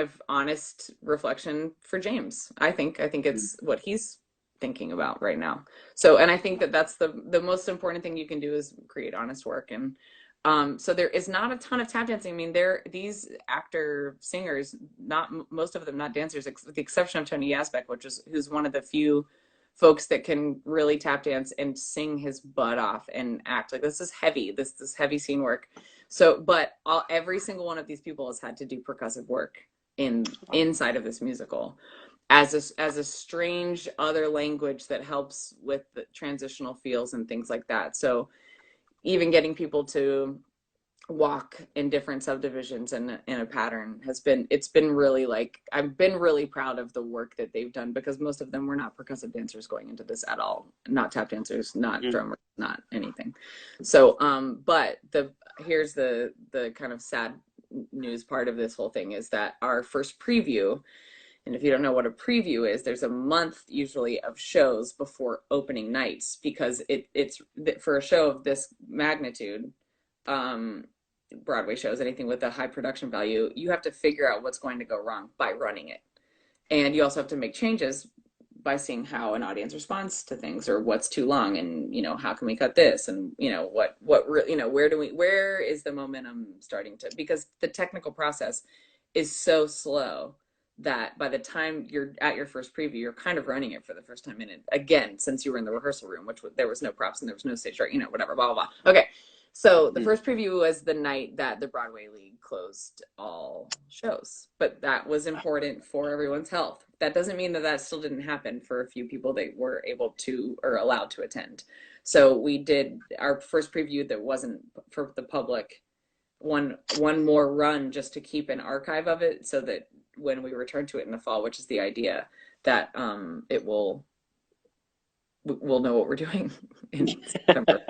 of honest reflection for James. I think it's what he's thinking about right now. So, and I think that that's the most important thing you can do, is create honest work. And so there is not a ton of tap dancing. I mean, these actor singers, not most of them not dancers, with the exception of Tony Yazbek, who's one of the few folks that can really tap dance and sing his butt off and act. Like, this is heavy, this heavy scene work. So, but every single one of these people has had to do percussive work inside of this musical as a strange other language that helps with the transitional feels and things like that. So even getting people to walk in different subdivisions in a pattern it's been really, like, I've been really proud of the work that they've done, because most of them were not percussive dancers going into this at all, not tap dancers, not drummers, not anything. So but here's the kind of sad news part of this whole thing, is that our first preview, and if you don't know what a preview is, there's a month usually of shows before opening nights, because it's for a show of this magnitude, Broadway shows, anything with a high production value, you have to figure out what's going to go wrong by running it. And you also have to make changes by seeing how an audience responds to things, or what's too long, and how can we cut this, and where is the momentum starting to, because the technical process is so slow that by the time you're at your first preview, you're kind of running it for the first time in it again, since you were in the rehearsal room, which there was no props and there was no stage right, whatever, blah, blah, blah. Okay. So the first preview was the night that the Broadway League closed all shows, but that was important for everyone's health. That doesn't mean that still didn't happen for a few people that were able to or allowed to attend. So we did our first preview that wasn't for the public, one more run just to keep an archive of it, so that when we return to it in the fall, which is the idea, that we'll know what we're doing in September.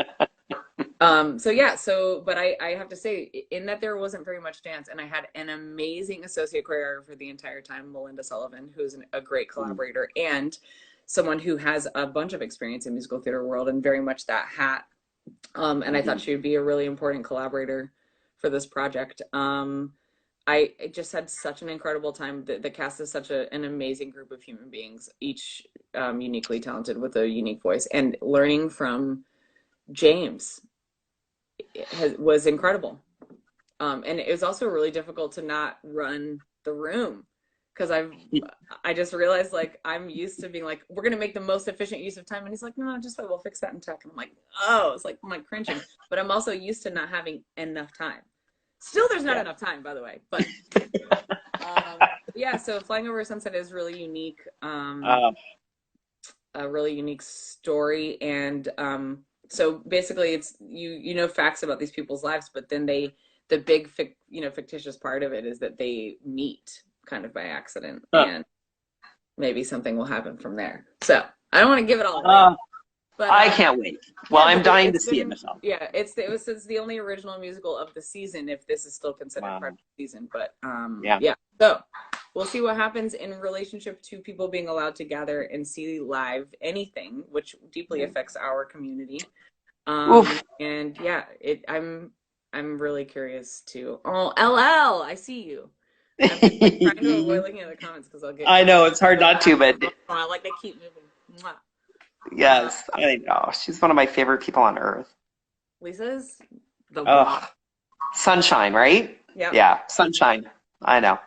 But I have to say, in that there wasn't very much dance, and I had an amazing associate choreographer the entire time, Melinda Sullivan, who's a great collaborator and someone who has a bunch of experience in musical theater world and very much that hat. And I thought she would be a really important collaborator for this project. I just had such an incredible time. The cast is such an amazing group of human beings, each uniquely talented with a unique voice, and learning from James was incredible. And it was also really difficult to not run the room, because I just realized, like, I'm used to being like, we're going to make the most efficient use of time. And he's like, no, just wait, we'll fix that in tech. And I'm like, oh, it's like, I'm like cringing, but I'm also used to not having enough time. Still, there's not enough time, by the way, but so Flying Over Sunset is really unique, a really unique story. And so basically it's, you know, facts about these people's lives, but then the big fictitious part of it is that they meet kind of by accident, and maybe something will happen from there. So I don't want to give it all away. But I can't wait. Well, I'm dying to see it, Michelle. Yeah, it's the only original musical of the season, if this is still considered part of the season. But so we'll see what happens in relationship to people being allowed to gather and see live anything, which deeply affects our community. And I'm really curious to. Oh, LL, I see you. I'm just, like, trying to avoid looking at the comments because I'll get. I know it's hard not to, but I like to keep moving. Mwah. Yes, I know. She's one of my favorite people on earth. Lisa's Sunshine, right? Yeah. Yeah, Sunshine. I know.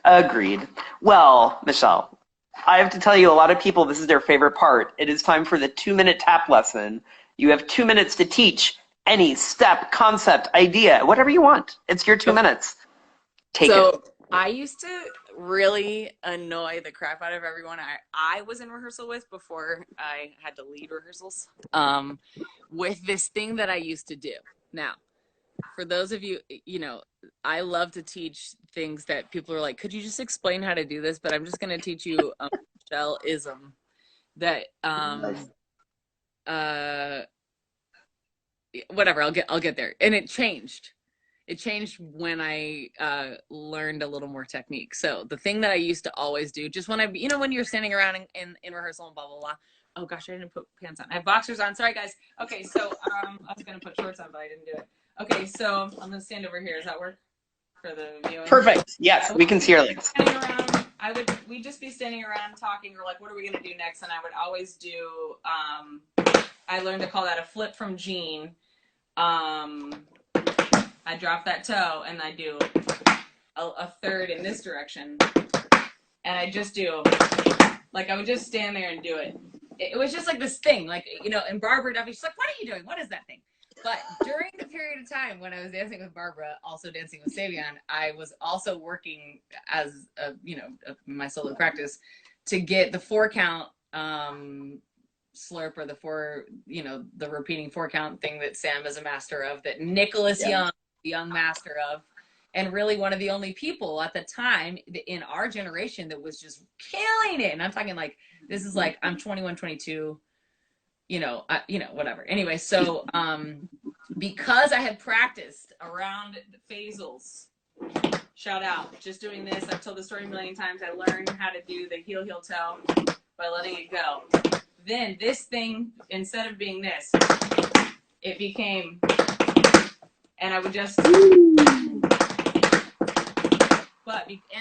Agreed. Well, Michelle, I have to tell you, a lot of people, this is their favorite part. It is time for the 2-minute tap lesson. You have 2 minutes to teach any step, concept, idea, whatever you want. It's your 2 minutes. Take it. So I used to really annoy the crap out of everyone I was in rehearsal with before I had to lead rehearsals, with this thing that I used to do. Now, for those of you, I love to teach things that people are like, could you just explain how to do this? But I'm just going to teach you a Michelle-ism that, whatever, I'll get there. And it changed. It changed when I learned a little more technique. So the thing that I used to always do, just when when you're standing around in rehearsal and blah, blah, blah. Oh gosh, I didn't put pants on. I have boxers on. Sorry, guys. Okay, so I was going to put shorts on, but I didn't do it. Okay, so I'm going to stand over here. Does that work for the viewing? Perfect. Yes, we can see your legs. We'd just be standing around talking, or like, what are we going to do next? And I would always do, I learned to call that a flip from Jean. I drop that toe and I do a third in this direction. And I just do, like, I would just stand there and do it. It was just like this thing, like, and Barbara Duffy, she's like, what are you doing? What is that thing? But during the period of time when I was dancing with Barbara, also dancing with Savion, I was also working as, my solo practice to get the 4-count slurp, or the repeating 4-count thing that Sam is a master of, that Nicholas Young master of, and really one of the only people at the time in our generation that was just killing it. And I'm talking like, this is like, I'm 21, 22, whatever. Anyway, so because I had practiced around phasals, shout out, just doing this, I've told the story a million times, I learned how to do the heel toe by letting it go. Then this thing, instead of being this, it became, and I would just,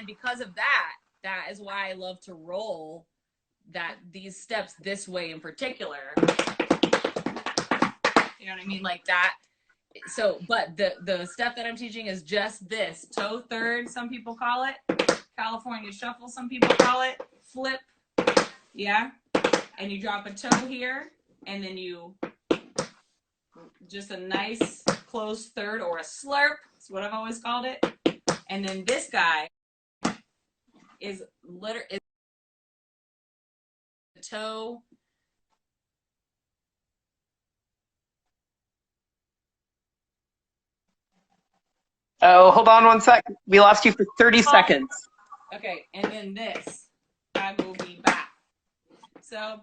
because of that is why I love to roll that these steps this way in particular, you know what I mean? Like that. So, but the step that I'm teaching is just this toe third, some people call it. California shuffle, some people call it. Flip, yeah. And you drop a toe here, and then you just a nice closed third or a slurp. That's what I've always called it. And then this guy is literally the toe. Oh, hold on one sec. We lost you for 30 seconds. Okay, and then this, I will be back. So,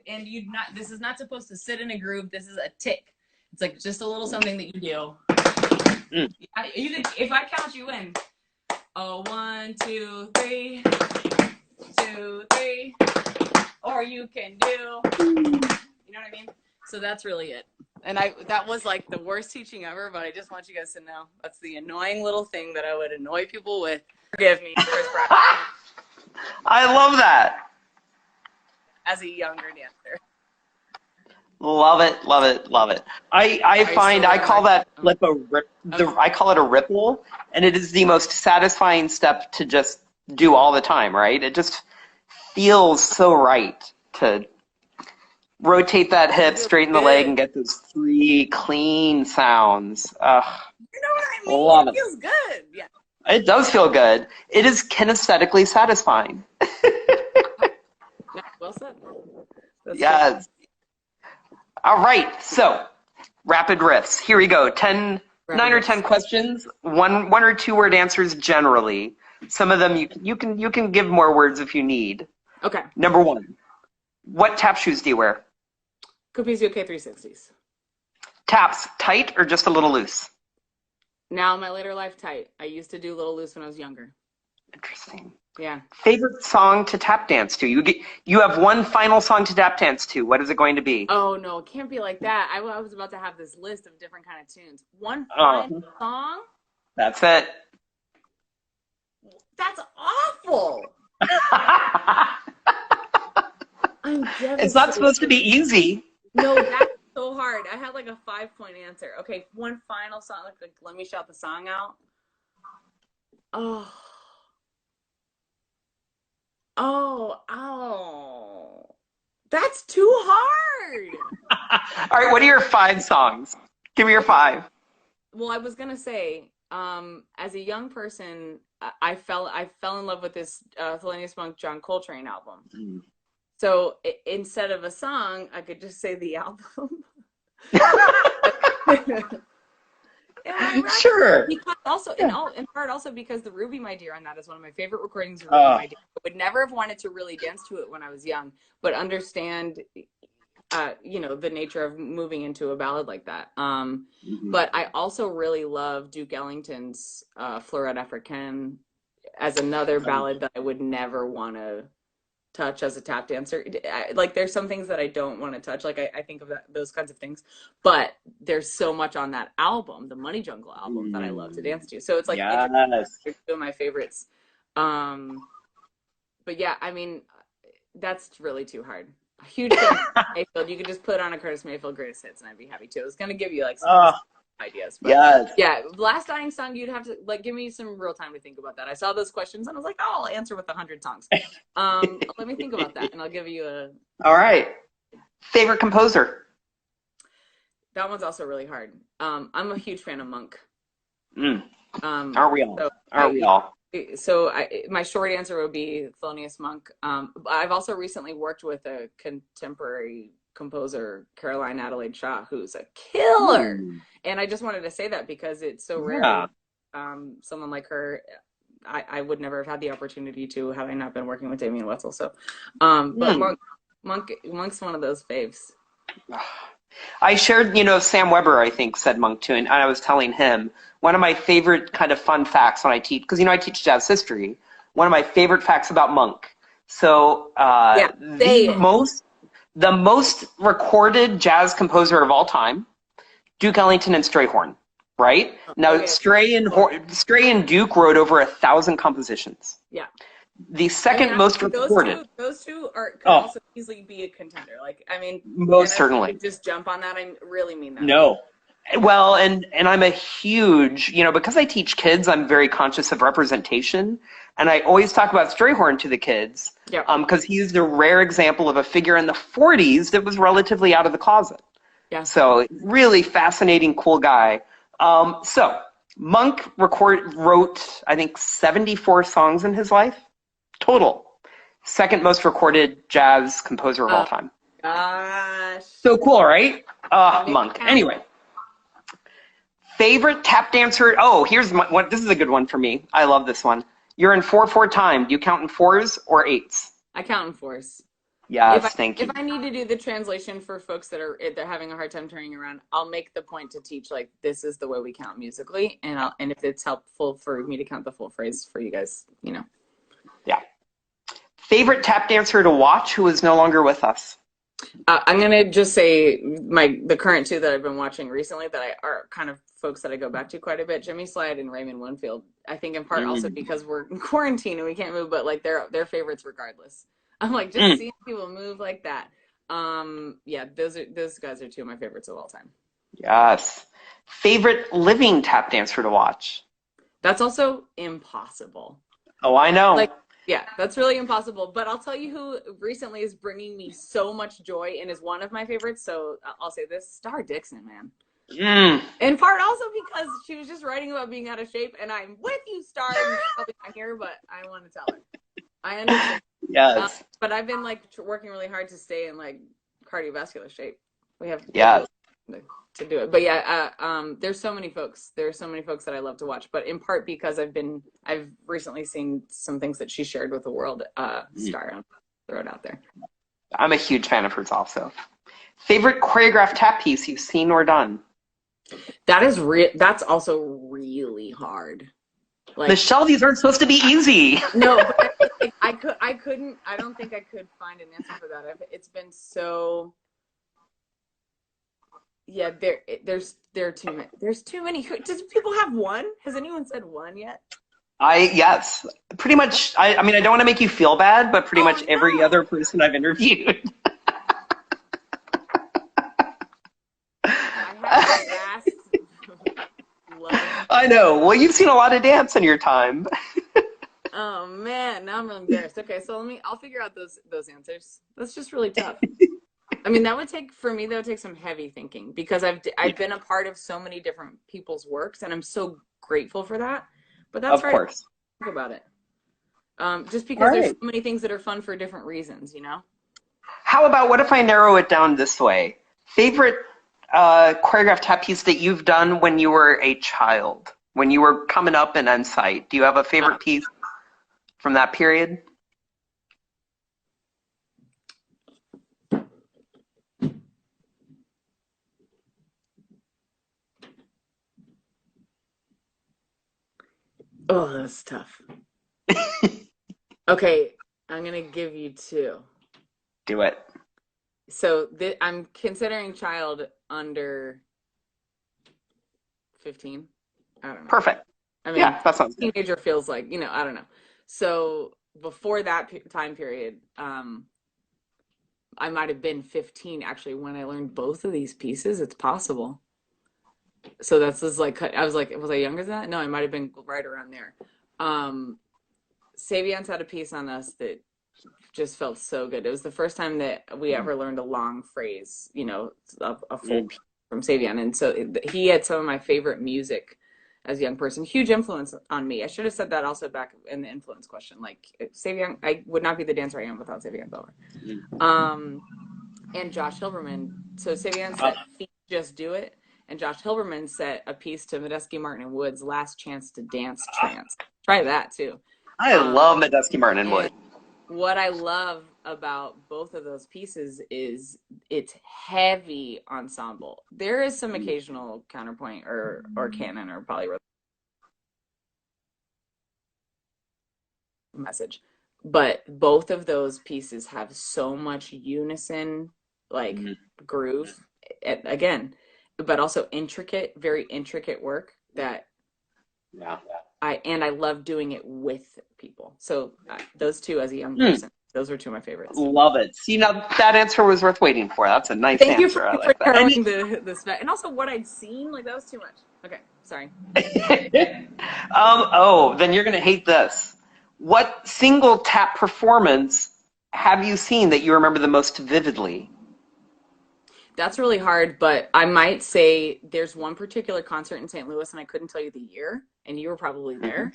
and you not. This is not supposed to sit in a groove. This is a tick. It's like just a little something that you do. You can, if I count you in. Oh, 1, 2, 3, 2, 3. Or you can do. You know what I mean? So that's really it. And that was like the worst teaching ever, but I just want you guys to know that's the annoying little thing that I would annoy people with. Forgive me, Chris Brown. I love that. As a younger dancer. Love it, love it, love it. I find I call that flip I call it a ripple, and it is the most satisfying step to just do all the time, right? It just feels so right to rotate that hip, straighten the leg, and get those 3 clean sounds. You know what I mean? Love it feels good. Yeah. It does feel good. It is kinesthetically satisfying. Well said. Yes. All right. So, rapid riffs. Here we go. 9 or 10 questions. One or 2 word answers generally. Some of them you can give more words if you need. Okay. Number 1. What tap shoes do you wear? Capizio K360s. Taps tight or just a little loose? Now in my later life, tight. I used to do a little loose when I was younger. Interesting. Yeah. Favorite song to tap dance to? You have one final song to tap dance to. What is it going to be? Oh no, it can't be like that. I was about to have this list of different kind of tunes. One final song? That's it. That's awful. I'm devastated. It's not supposed to be easy. No, that's so hard. I had like a 5-point answer. Okay, one final song. Like, let me shout the song out. Oh, that's too hard. All right, what are your 5 songs? Give me your 5. Well, I was gonna say, as a young person, I fell in love with this Thelonious Monk John Coltrane album. So instead of a song, I could just say the album. Sure. Because also, in part, also because the Ruby My Dear on that is one of my favorite recordings of Ruby My Dear. I would never have wanted to really dance to it when I was young, but understand, the nature of moving into a ballad like that. But I also really love Duke Ellington's Fleurette Africaine as another ballad that I would never want to touch as a tap dancer. Like there's some things that I don't want to touch. Like I think of those kinds of things, but there's so much on that album, the Money Jungle album, that I love to dance to. So it's like two of my favorites. But yeah, I mean, that's really too hard. A huge fan of Mayfield. You could just put on a Curtis Mayfield greatest hits and I'd be happy too. I was gonna give you like some ideas. But yeah, last dying song, you'd have to like give me some real time to think about that. I saw those questions and I was like, I'll answer with 100 songs. Let me think about that and I'll give you a. All right. Favorite composer? That one's also really hard. I'm a huge fan of Monk. Aren't we all? So my short answer would be Thelonious Monk. I've also recently worked with a contemporary composer, Caroline Adelaide Shaw, who's a killer. And I just wanted to say that because it's so rare. Someone like her, I would never have had the opportunity to had I not been working with Damien Wetzel. So, but Monk's one of those faves. I shared, Sam Weber, I think, said Monk too, and I was telling him one of my favorite kind of fun facts when I teach, because, I teach jazz history, one of my favorite facts about Monk. So the most recorded jazz composer of all time, Duke Ellington and Strayhorn, right? Now, Stray and Duke wrote over 1,000 compositions. Yeah. The I mean, second most recorded. those two are could Oh, also easily be a contender. Like, I mean, and most I don't certainly. mean to just jump on that. I really mean that. No. Well, and I'm a huge, because I teach kids, I'm very conscious of representation, and I always talk about Strayhorn to the kids, Yep. because he's the rare example of a figure in the 40s that was relatively out of the closet. Yeah. So really fascinating, cool guy. So Monk wrote, I think, 74 songs in his life total. Second most recorded jazz composer of all Oh time. gosh. So cool, right? Make it Monk. count. Anyway, favorite tap dancer. Oh, here's what. This is a good one for me. I love this one. You're in 4/4 time. Do you count in fours or eights? I count in fours. Yes, thank If you. I need to do the translation for folks they're having a hard time turning around, I'll make the point to teach like this is the way we count musically, and if it's helpful for me to count the full phrase for you guys, Yeah. Favorite tap dancer to watch who is no longer with us? I'm gonna just say the current two that I've been watching recently that are kind of folks that I go back to quite a bit, Jimmy Slide and Raymond Winfield. I think in part also because we're in quarantine and we can't move, but like they're favorites regardless. I'm like just seeing people move like that. Yeah, those guys are two of my favorites of all time. Yes. Favorite living tap dancer to watch? That's also impossible. Oh, I know. Like, yeah, that's really impossible. But I'll tell you who recently is bringing me so much joy and is one of my favorites. So I'll say this, Star Dixon, man. In part also because she was just writing about being out of shape, and I'm with you, Star. You're probably not here, but I want to tell her. I understand. Yes. But I've been like working really hard to stay in like cardiovascular shape. We have to do it. But yeah, there's so many folks. There's so many folks that I love to watch. But in part because I've recently seen some things that she shared with the world. Star, I'll throw it out there. I'm a huge fan of hers also. Favorite choreographed tap piece you've seen or done? That's also really hard. Like, Michelle, these aren't supposed to be easy. No, but I couldn't. I don't think I could find an answer for that. It's been so. Yeah, there's too many. There's too many. Does people have one? Has anyone said one yet? Yes, pretty much. I mean, I don't want to make you feel bad, but pretty much every other person I've interviewed. I know. Well, you've seen a lot of dance in your time. Oh man, now I'm really embarrassed. Okay, so I'll figure out those answers. That's just really tough. I mean, that would take some heavy thinking because I've been a part of so many different people's works, and I'm so grateful for that. But that's of course. Think about it. Just because there's so many things that are fun for different reasons, How about what if I narrow it down this way? Favorite choreographed tap piece that you've done when you were a child, when you were coming up in Insight? Do you have a favorite piece from that period? Oh, that's tough. Okay, I'm gonna give you two. Do it. So I'm considering child under 15. I don't know. Perfect. I mean, yeah, that sounds good. Teenager feels like, I don't know. So before that time period, I might have been 15 actually when I learned both of these pieces. It's possible. So that's just like, I was like, was I younger than that? No, I might have been right around there. Savian's had a piece on us that just felt so good. It was the first time that we ever learned a long phrase, a full piece from Savian. And so he had some of my favorite music as a young person. Huge influence on me. I should have said that also back in the influence question. Like Savian, I would not be the dancer I am without Savian Belver. And Josh Hilberman. So Savian said, "Just do it." And Josh Hilberman set a piece to Medeski Martin and Wood's "Last Chance to Dance" trance. Try that too. I love Medeski Martin and Wood. What I love about both of those pieces is it's heavy ensemble. There is some occasional counterpoint or canon or polyrhythm message, but both of those pieces have so much unison, like groove, again, but also intricate, very intricate work that I love doing it with people. So those two as a young Hmm. person, those were two of my favorites. Love it. See, now that answer was worth waiting for. That's a nice Thank you answer. I for like that. narrowing the spec, and also what I'd seen. Like that was too much. Okay, sorry. Oh, then you're going to hate this. What single tap performance have you seen that you remember the most vividly? That's really hard, but I might say there's one particular concert in St. Louis, and I couldn't tell you the year, and you were probably Hmm. there.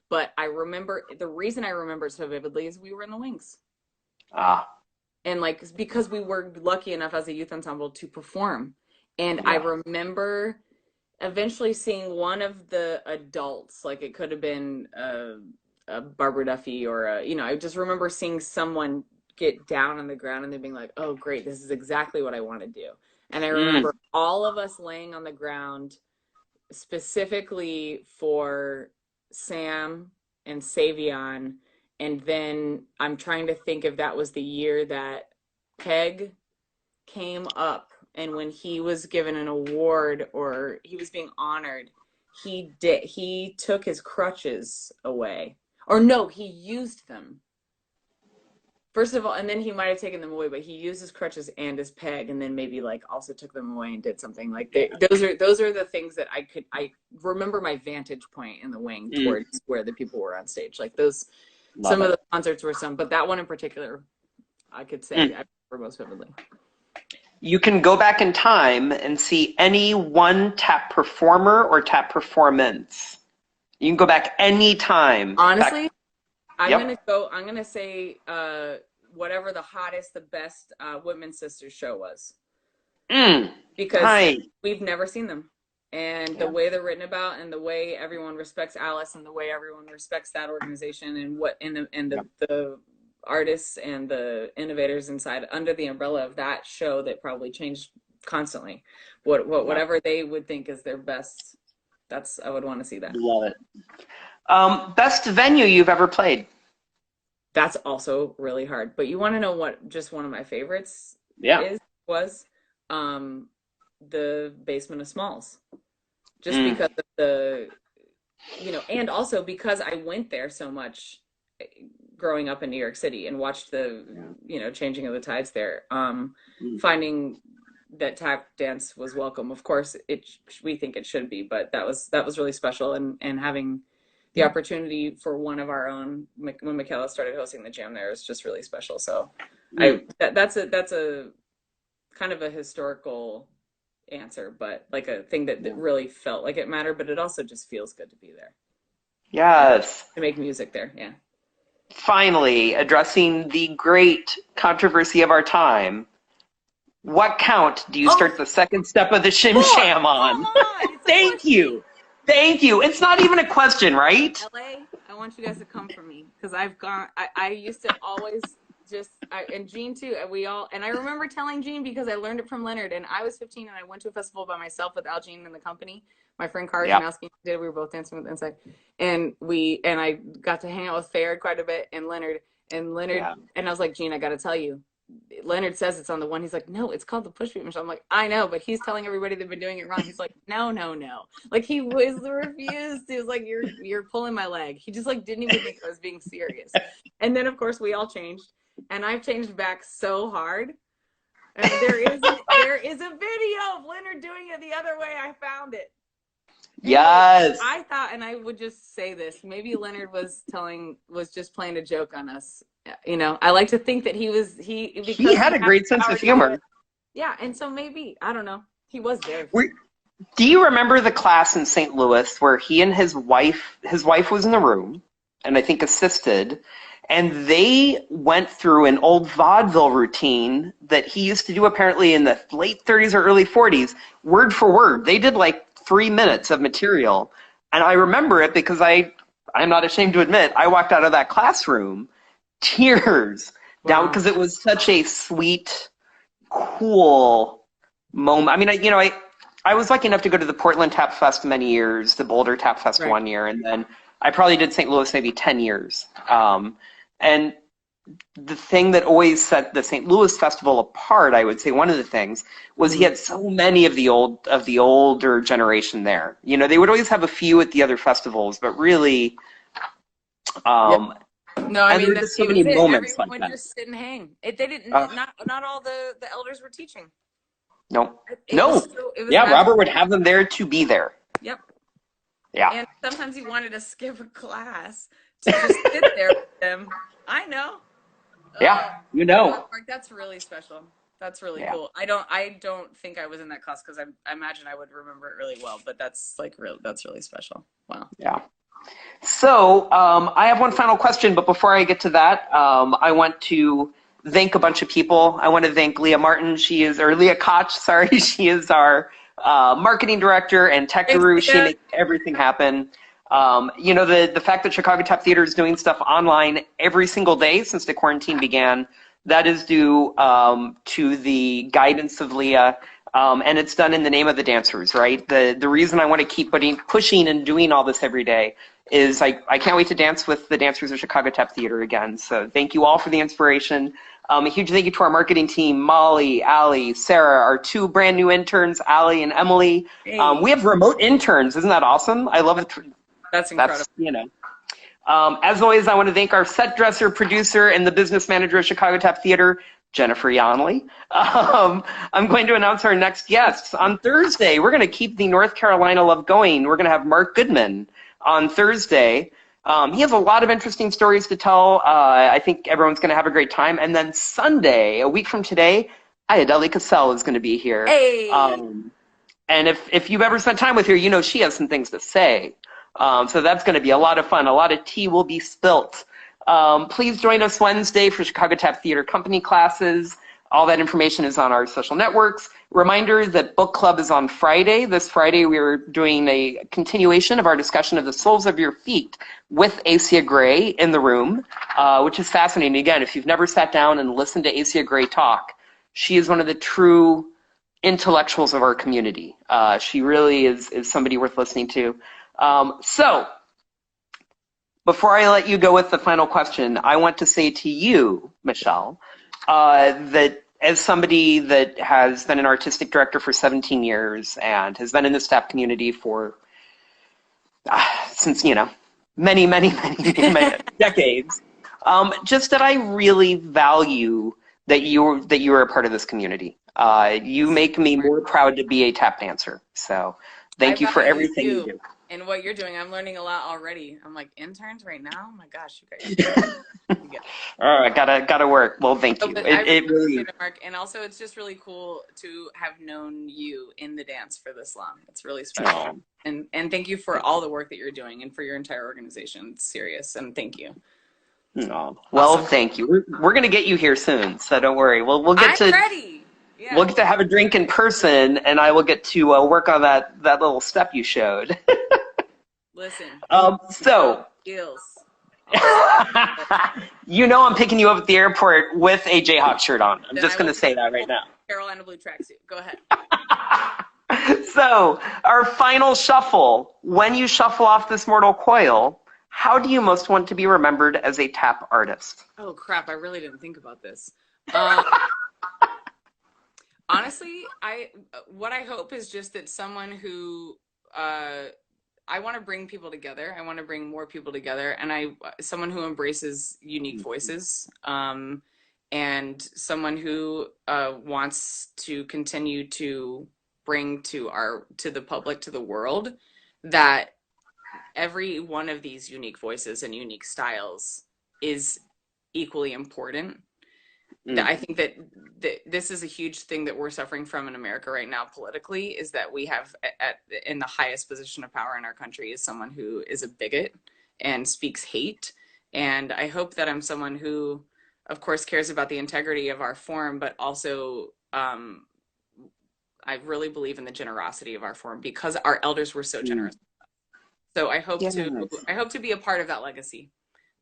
But I remember the reason I remember it so vividly is we were in the wings. Ah, And like because we were lucky enough as a youth ensemble to perform. And I yeah. remember eventually seeing one of the adults, like it could have been a Barbara Duffy or I just remember seeing someone get down on the ground and then being like, oh, great, this is exactly what I want to do. And I Mm. remember all of us laying on the ground specifically for Sam and Savion. And then I'm trying to think if that was the year that Peg came up, and when he was given an award or he was being honored, he took his crutches away. Or no, he used them. First of all, and then he might have taken them away, but he used his crutches and his peg, and then maybe like also took them away and did something like those are the things that I remember my vantage point in the wing Mm. towards where the people were on stage. Like those, Love some of it. the concerts were some, but that one in particular, I could say Mm. I remember most vividly. You can go back in time and see any one tap performer or tap performance. You can go back any time. Back. Honestly, Yep. I'm gonna say whatever the hottest, the best Woodman Sisters show was, Mm. because Hi. we've never seen them, and the Yeah. way they're written about, and the way everyone respects Alice, and the way everyone respects that organization, and what and Yep. the artists and the innovators inside under the umbrella of that show that probably changed constantly. Yep. Whatever they would think is their best, that's I would want to see that. Love it. Best venue you've ever played? That's also really hard. But you want to know what just one of my favorites Yeah. is was um the basement of Smalls. Just Mm. because of the and also because I went there so much growing up in New York City and watched the Yeah. changing of the tides there. Mm. Finding that tap dance was welcome. Of course, we think it should be, but that was really special, and having the opportunity for one of our own when Michaela started hosting the jam there was just really special. So Mm. that's a kind of a historical answer, but like a thing that Yeah. really felt like it mattered, but it also just feels good to be there and Yes. to make music there. Yeah. Finally, addressing the great controversy of our time. What count do you Oh, start the second step of the Shim four! Sham Come on? on! It's a Thank question. you. Thank you. It's not even a question, right? LA, I want you guys to come for me because I used to always and Gene too, and we all, and I remember telling Gene because I learned it from Leonard, and I was 15 and I went to a festival by myself without Gene in the company. My friend Cara Yeah. Janowski did, we were both dancing with Inside, and I got to hang out with Farid quite a bit and Leonard, Yeah. and I was like, Gene, I got to tell you, Leonard says it's on the one. He's like, no, it's called the push beat machine. I'm like, I know, but he's telling everybody they've been doing it wrong. He's like, no, no, no. Like he was refused. He was like, you're pulling my leg. He just like didn't even think I was being serious. And then of course we all changed, and I've changed back so hard. And there is a video of Leonard doing it the other way. I found it. Anyway, Yes. I thought, and I would just say this, maybe Leonard was just playing a joke on us. I like to think that because He had a great sense of humor. Yeah, and so maybe, I don't know, he was there. Do you remember the class in St. Louis where he and his wife was in the room and I think assisted, and they went through an old vaudeville routine that he used to do apparently in the late 30s or early 40s, word for word. They did like 3 minutes of material. And I remember it because I'm not ashamed to admit, I walked out of that classroom tears down Wow. because it was such a sweet, cool moment. I mean, I was lucky enough to go to the Portland Tap Fest many years, the Boulder Tap Fest Right. one year, and then I probably did St. Louis maybe 10 years. And the thing that always set the St. Louis Festival apart, I would say one of the things, was he Mhm. had so many of the older generation there. You know, they would always have a few at the other festivals, but really, Yeah. um, No, I and there mean were that just so it many was it. moments Everyone like would that. just sit and hang. They Uh, didn't. Not all the elders were teaching. no, It was no, so. It was yeah, Robert magical. would have them there to be there. Yep. Yeah, And sometimes he wanted to skip a class to just sit there with them. I know. yeah, Oh, you know, Mark, that's really special. That's really yeah. cool. I don't think I was in that class because I imagine I would remember it really well. But that's like real. That's really special. Wow. Yeah. So I have one final question, but before I get to that, I want to thank a bunch of people. I want to thank Leah Martin. Or Leah Koch, sorry. She is our marketing director and tech Thanks, guru. She Leah. makes everything happen. You know, the fact that Chicago Tap Theater is doing stuff online every single day since the quarantine began, that is due to the guidance of Leah. And it's done in the name of the dancers, right? The reason I want to keep pushing and doing all this every day is I can't wait to dance with the dancers of Chicago Tap Theater again. So thank you all for the inspiration. A huge thank you to our marketing team, Molly, Allie, Sarah, our two brand new interns, Allie and Emily. We Hey, have remote interns. Isn't that awesome? I love it. that's incredible. That's, you know. As always, I want to thank our set dresser, producer, and the business manager of Chicago Tap Theater, Jennifer Yonley. I'm going to announce our next guests. On Thursday, we're going to keep the North Carolina love going. We're going to have Mark Goodman on Thursday. He has a lot of interesting stories to tell. I think everyone's going to have a great time. And then Sunday, a week from today, Ayadeli Cassell is going to be here. Hey. And if you've ever spent time with her, you know she has some things to say. So that's going to be a lot of fun. A lot of tea will be spilt. Please join us Wednesday for Chicago Tap Theater Company classes. All that information is on our social networks. Reminder that book club is on Friday. This Friday, we're doing a continuation of our discussion of The Soles of Your Feet with Acia Gray in the room, which is fascinating. Again, if you've never sat down and listened to Acia Gray talk, she is one of the true intellectuals of our community. She really is somebody worth listening to. So before I let you go with the final question, I want to say to you, Michelle, that as somebody that has been an artistic director for 17 years and has been in the staff community for since, you know, many, many, many decades, just that I really value that you're a part of this community. You make me more proud to be a tap dancer. So I thank you for value everything you you do. and what you're doing. I'm learning a lot already. I'm like interns right now. Oh my gosh, you guys. All right, gotta work. Well, thank Oh, you. but I really It really appreciate it, Mark. And also, it's just really cool to have known you in the dance for this long. It's really special. oh, And thank you for all the work that you're doing and for your entire organization. It's serious. And thank you. oh. Well, Awesome. thank you. We're gonna get you here soon, so don't worry. We'll get I'm to ready. we'll Yeah. get to have a drink in person, and I will get to work on that little step you showed. Listen. So. Skills. You know I'm picking you up at the airport with a Jayhawk shirt on. I'm Then I just going will to say that right now. Carolina blue tracksuit. Go ahead. So, our final shuffle. When you shuffle off this mortal coil, how do you most want to be remembered as a tap artist? Oh crap! I really didn't think about this. Honestly, what I hope is just that someone who I want to bring people together. I want to bring more people together, and someone who embraces unique voices, and someone who wants to continue to bring to the public, to the world, that every one of these unique voices and unique styles is equally important. I think that this is a huge thing that we're suffering from in America right now politically, is that we have in the highest position of power in our country is someone who is a bigot and speaks hate. And I hope that I'm someone who, of course, cares about the integrity of our form, but also I really believe in the generosity of our form because our elders were so generous. So I hope Yes. to be a part of that legacy.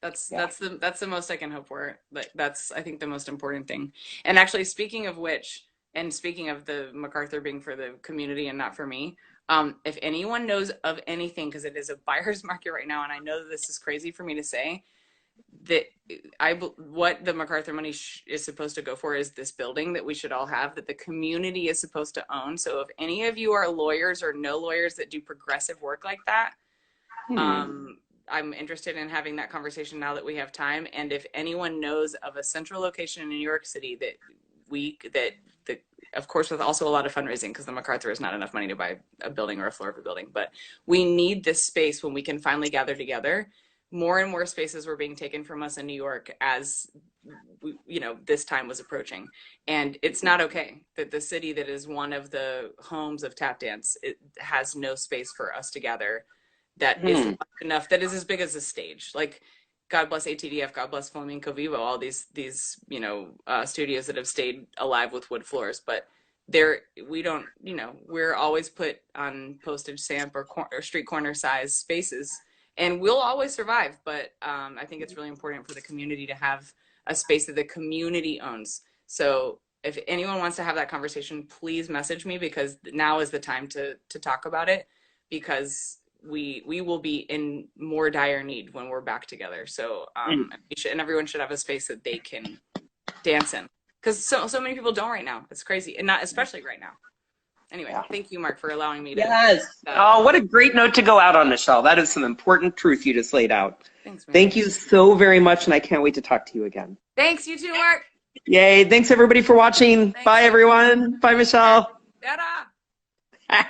That's Yeah. that's the most I can hope for. That's I think the most important thing. And actually, speaking of which, and speaking of the MacArthur being for the community and not for me, if anyone knows of anything, because it is a buyer's market right now, and I know that this is crazy for me to say, what the MacArthur money is supposed to go for is this building that we should all have, that the community is supposed to own. So if any of you are lawyers or no lawyers that do progressive work like that, I'm interested in having that conversation now that we have time. And if anyone knows of a central location in New York City of course, with also a lot of fundraising, because the MacArthur is not enough money to buy a building or a floor of a building, but we need this space when we can finally gather together. More and more spaces were being taken from us in New York as this time was approaching. And it's not okay that the city that is one of the homes of tap dance, it has no space for us to gather that is enough, that is as big as a stage. Like, God bless ATDF, God bless Flamenco Vivo, all these studios that have stayed alive with wood floors, but we're always put on postage stamp or street corner size spaces, and we'll always survive. But I think it's really important for the community to have a space that the community owns. So if anyone wants to have that conversation, please message me, because now is the time to talk about it, because we will be in more dire need when we're back together. So and everyone should have a space that they can dance in, because so many people don't right now. It's crazy, and not especially right now. Anyway, Thank you, Mark, for allowing me to. Yes. Oh, what a great note to go out on, Michelle. That is some important truth you just laid out. Thanks, man. Thank you so very much, and I can't wait to talk to you again. Thanks, you too, Mark. Yay. Thanks, everybody, for watching. Thanks. Bye, everyone. Bye, Michelle. Ta-da.